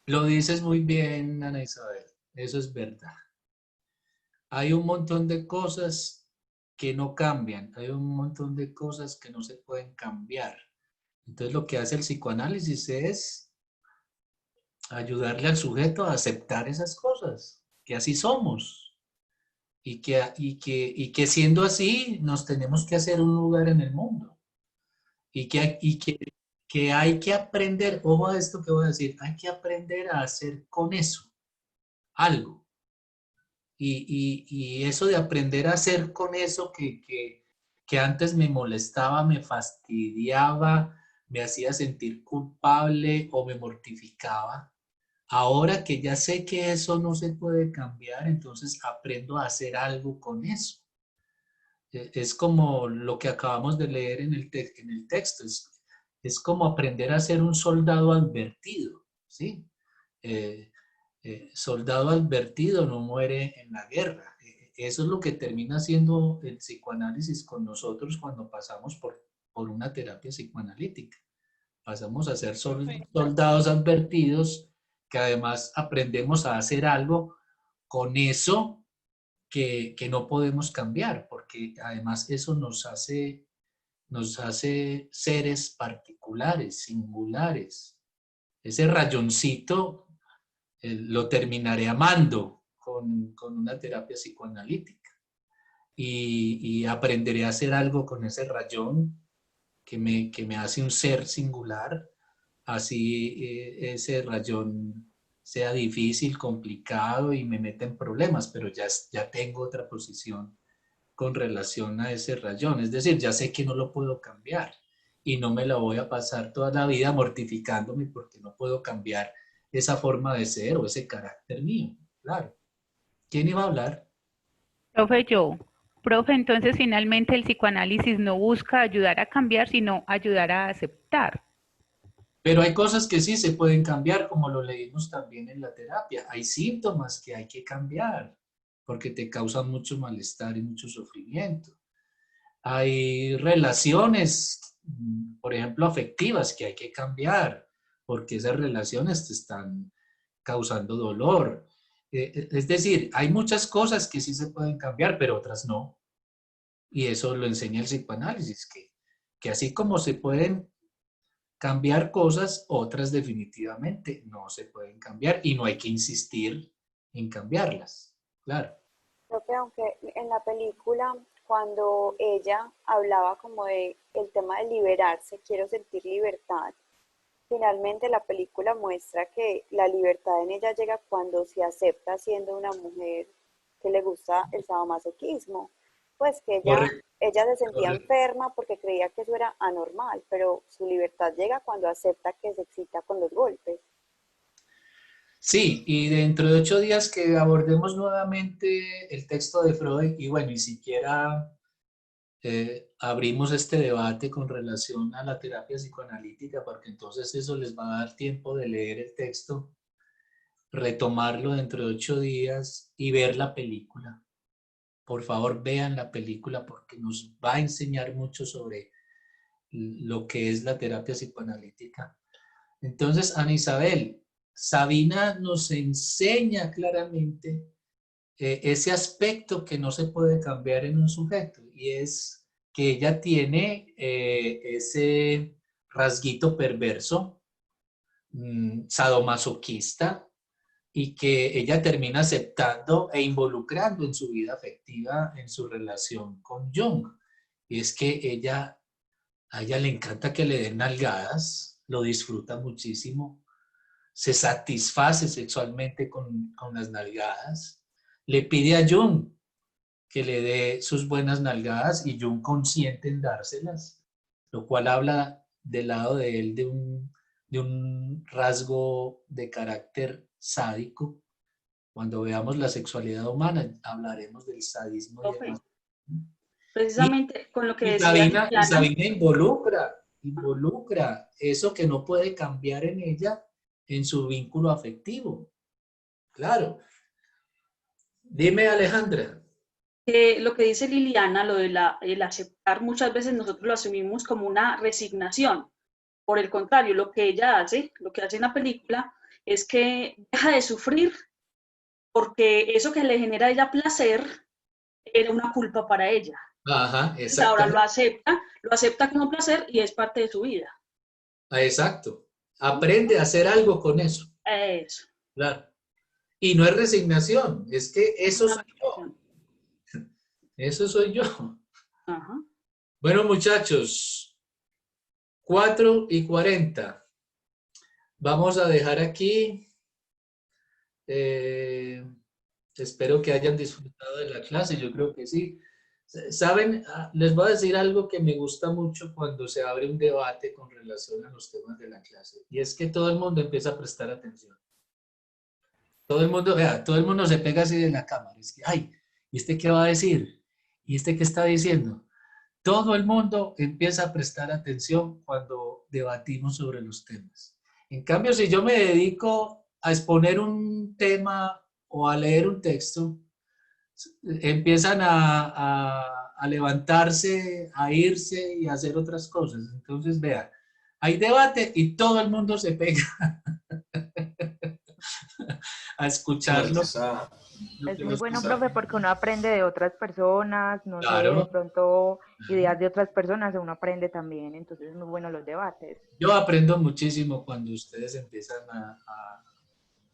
Lo dices muy bien, Ana Isabel. Eso es verdad. Hay un montón de cosas que no cambian. Hay un montón de cosas que no se pueden cambiar. Entonces lo que hace el psicoanálisis es ayudarle al sujeto a aceptar esas cosas, que así somos. Y que siendo así nos tenemos que hacer un lugar en el mundo. Y que hay que aprender, ojo a esto que voy a decir, hay que aprender a hacer con eso algo. Y eso de aprender a hacer con eso que antes me molestaba, me fastidiaba, me hacía sentir culpable o me mortificaba. Ahora que ya sé que eso no se puede cambiar, entonces aprendo a hacer algo con eso. Es como lo que acabamos de leer en el texto. Es como aprender a ser un soldado advertido, ¿sí? Soldado advertido no muere en la guerra. eso es lo que termina haciendo el psicoanálisis con nosotros cuando pasamos por una terapia psicoanalítica. Pasamos a ser soldados advertidos, que además aprendemos a hacer algo con eso que no podemos cambiar, porque además eso nos hace seres particulares, singulares. Ese rayoncito lo terminaré amando con una terapia psicoanalítica y aprenderé a hacer algo con ese rayón que me hace un ser singular, así ese rayón sea difícil, complicado y me meta en problemas, pero ya tengo otra posición con relación a ese rayón. Es decir, ya sé que no lo puedo cambiar y no me la voy a pasar toda la vida mortificándome porque no puedo cambiar esa forma de ser o ese carácter mío. Claro. ¿Quién iba a hablar? Profe, yo. Profe, entonces finalmente el psicoanálisis no busca ayudar a cambiar, sino ayudar a aceptar. Pero hay cosas que sí se pueden cambiar, como lo leímos también en la terapia. Hay síntomas que hay que cambiar porque te causan mucho malestar y mucho sufrimiento. Hay relaciones, por ejemplo, afectivas que hay que cambiar porque esas relaciones te están causando dolor. Es decir, hay muchas cosas que sí se pueden cambiar, pero otras no. Y eso lo enseña el psicoanálisis, que así como se pueden cambiar cosas, otras definitivamente no se pueden cambiar y no hay que insistir en cambiarlas. Claro. Creo que aunque en la película, cuando ella hablaba como de el tema de liberarse, quiero sentir libertad, finalmente la película muestra que la libertad en ella llega cuando se acepta siendo una mujer que le gusta el sadomasoquismo. Pues que ella se sentía enferma porque creía que eso era anormal, pero su libertad llega cuando acepta que se excita con los golpes. Sí, y dentro de 8 días que abordemos nuevamente el texto de Freud, y bueno, y siquiera abrimos este debate con relación a la terapia psicoanalítica, porque entonces eso les va a dar tiempo de leer el texto, retomarlo dentro de 8 días y ver la película. Por favor, vean la película porque nos va a enseñar mucho sobre lo que es la terapia psicoanalítica. Entonces, Ana Isabel, Sabina nos enseña claramente ese aspecto que no se puede cambiar en un sujeto, y es que ella tiene ese rasguito perverso, sadomasoquista, y que ella termina aceptando e involucrando en su vida afectiva, en su relación con Jung. Y es que a ella le encanta que le den nalgadas, lo disfruta muchísimo, se satisface sexualmente con las nalgadas, le pide a Jung que le dé sus buenas nalgadas y Jung consiente en dárselas, lo cual habla del lado de él de un rasgo de carácter sádico. Cuando veamos la sexualidad humana, hablaremos del sadismo. Precisamente con lo que decía Liliana, Sabina involucra eso que no puede cambiar en ella en su vínculo afectivo. Claro. Dime, Alejandra. Lo que dice Liliana, lo de el aceptar, muchas veces nosotros lo asumimos como una resignación. Por el contrario, lo que ella hace, lo que hace en la película, es que deja de sufrir porque eso que le genera a ella placer era una culpa para ella. Ajá, exacto. Ahora lo acepta como placer y es parte de su vida. Exacto. Aprende a hacer algo con eso. Eso. Claro. Y no es resignación, es que eso soy yo. Eso soy yo. Ajá. Bueno, muchachos, 4:40. Vamos a dejar aquí. Espero que hayan disfrutado de la clase, yo creo que sí. Saben, les voy a decir algo que me gusta mucho cuando se abre un debate con relación a los temas de la clase, y es que todo el mundo empieza a prestar atención. Todo el mundo se pega así de la cámara. Es que, ay, ¿y este qué va a decir? ¿Y este qué está diciendo? Todo el mundo empieza a prestar atención cuando debatimos sobre los temas. En cambio, si yo me dedico a exponer un tema o a leer un texto, empiezan a levantarse, a irse y a hacer otras cosas. Entonces, vea, hay debate y todo el mundo se pega a escucharlo. Es muy bueno, profe, porque uno aprende de otras personas, no sé, Claro. de pronto ideas de otras personas, uno aprende también, entonces es muy bueno los debates. Yo aprendo muchísimo cuando ustedes empiezan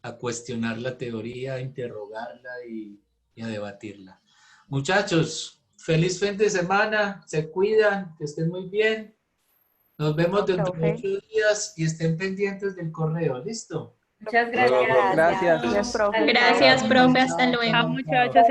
a cuestionar la teoría, a interrogarla y a debatirla. Muchachos, feliz fin de semana, se cuidan, que estén muy bien. Nos vemos dentro de 8 días y estén pendientes del correo, ¿listo? Muchas gracias. Gracias, profe. Gracias, profe. Hasta luego. Chao, muchachos.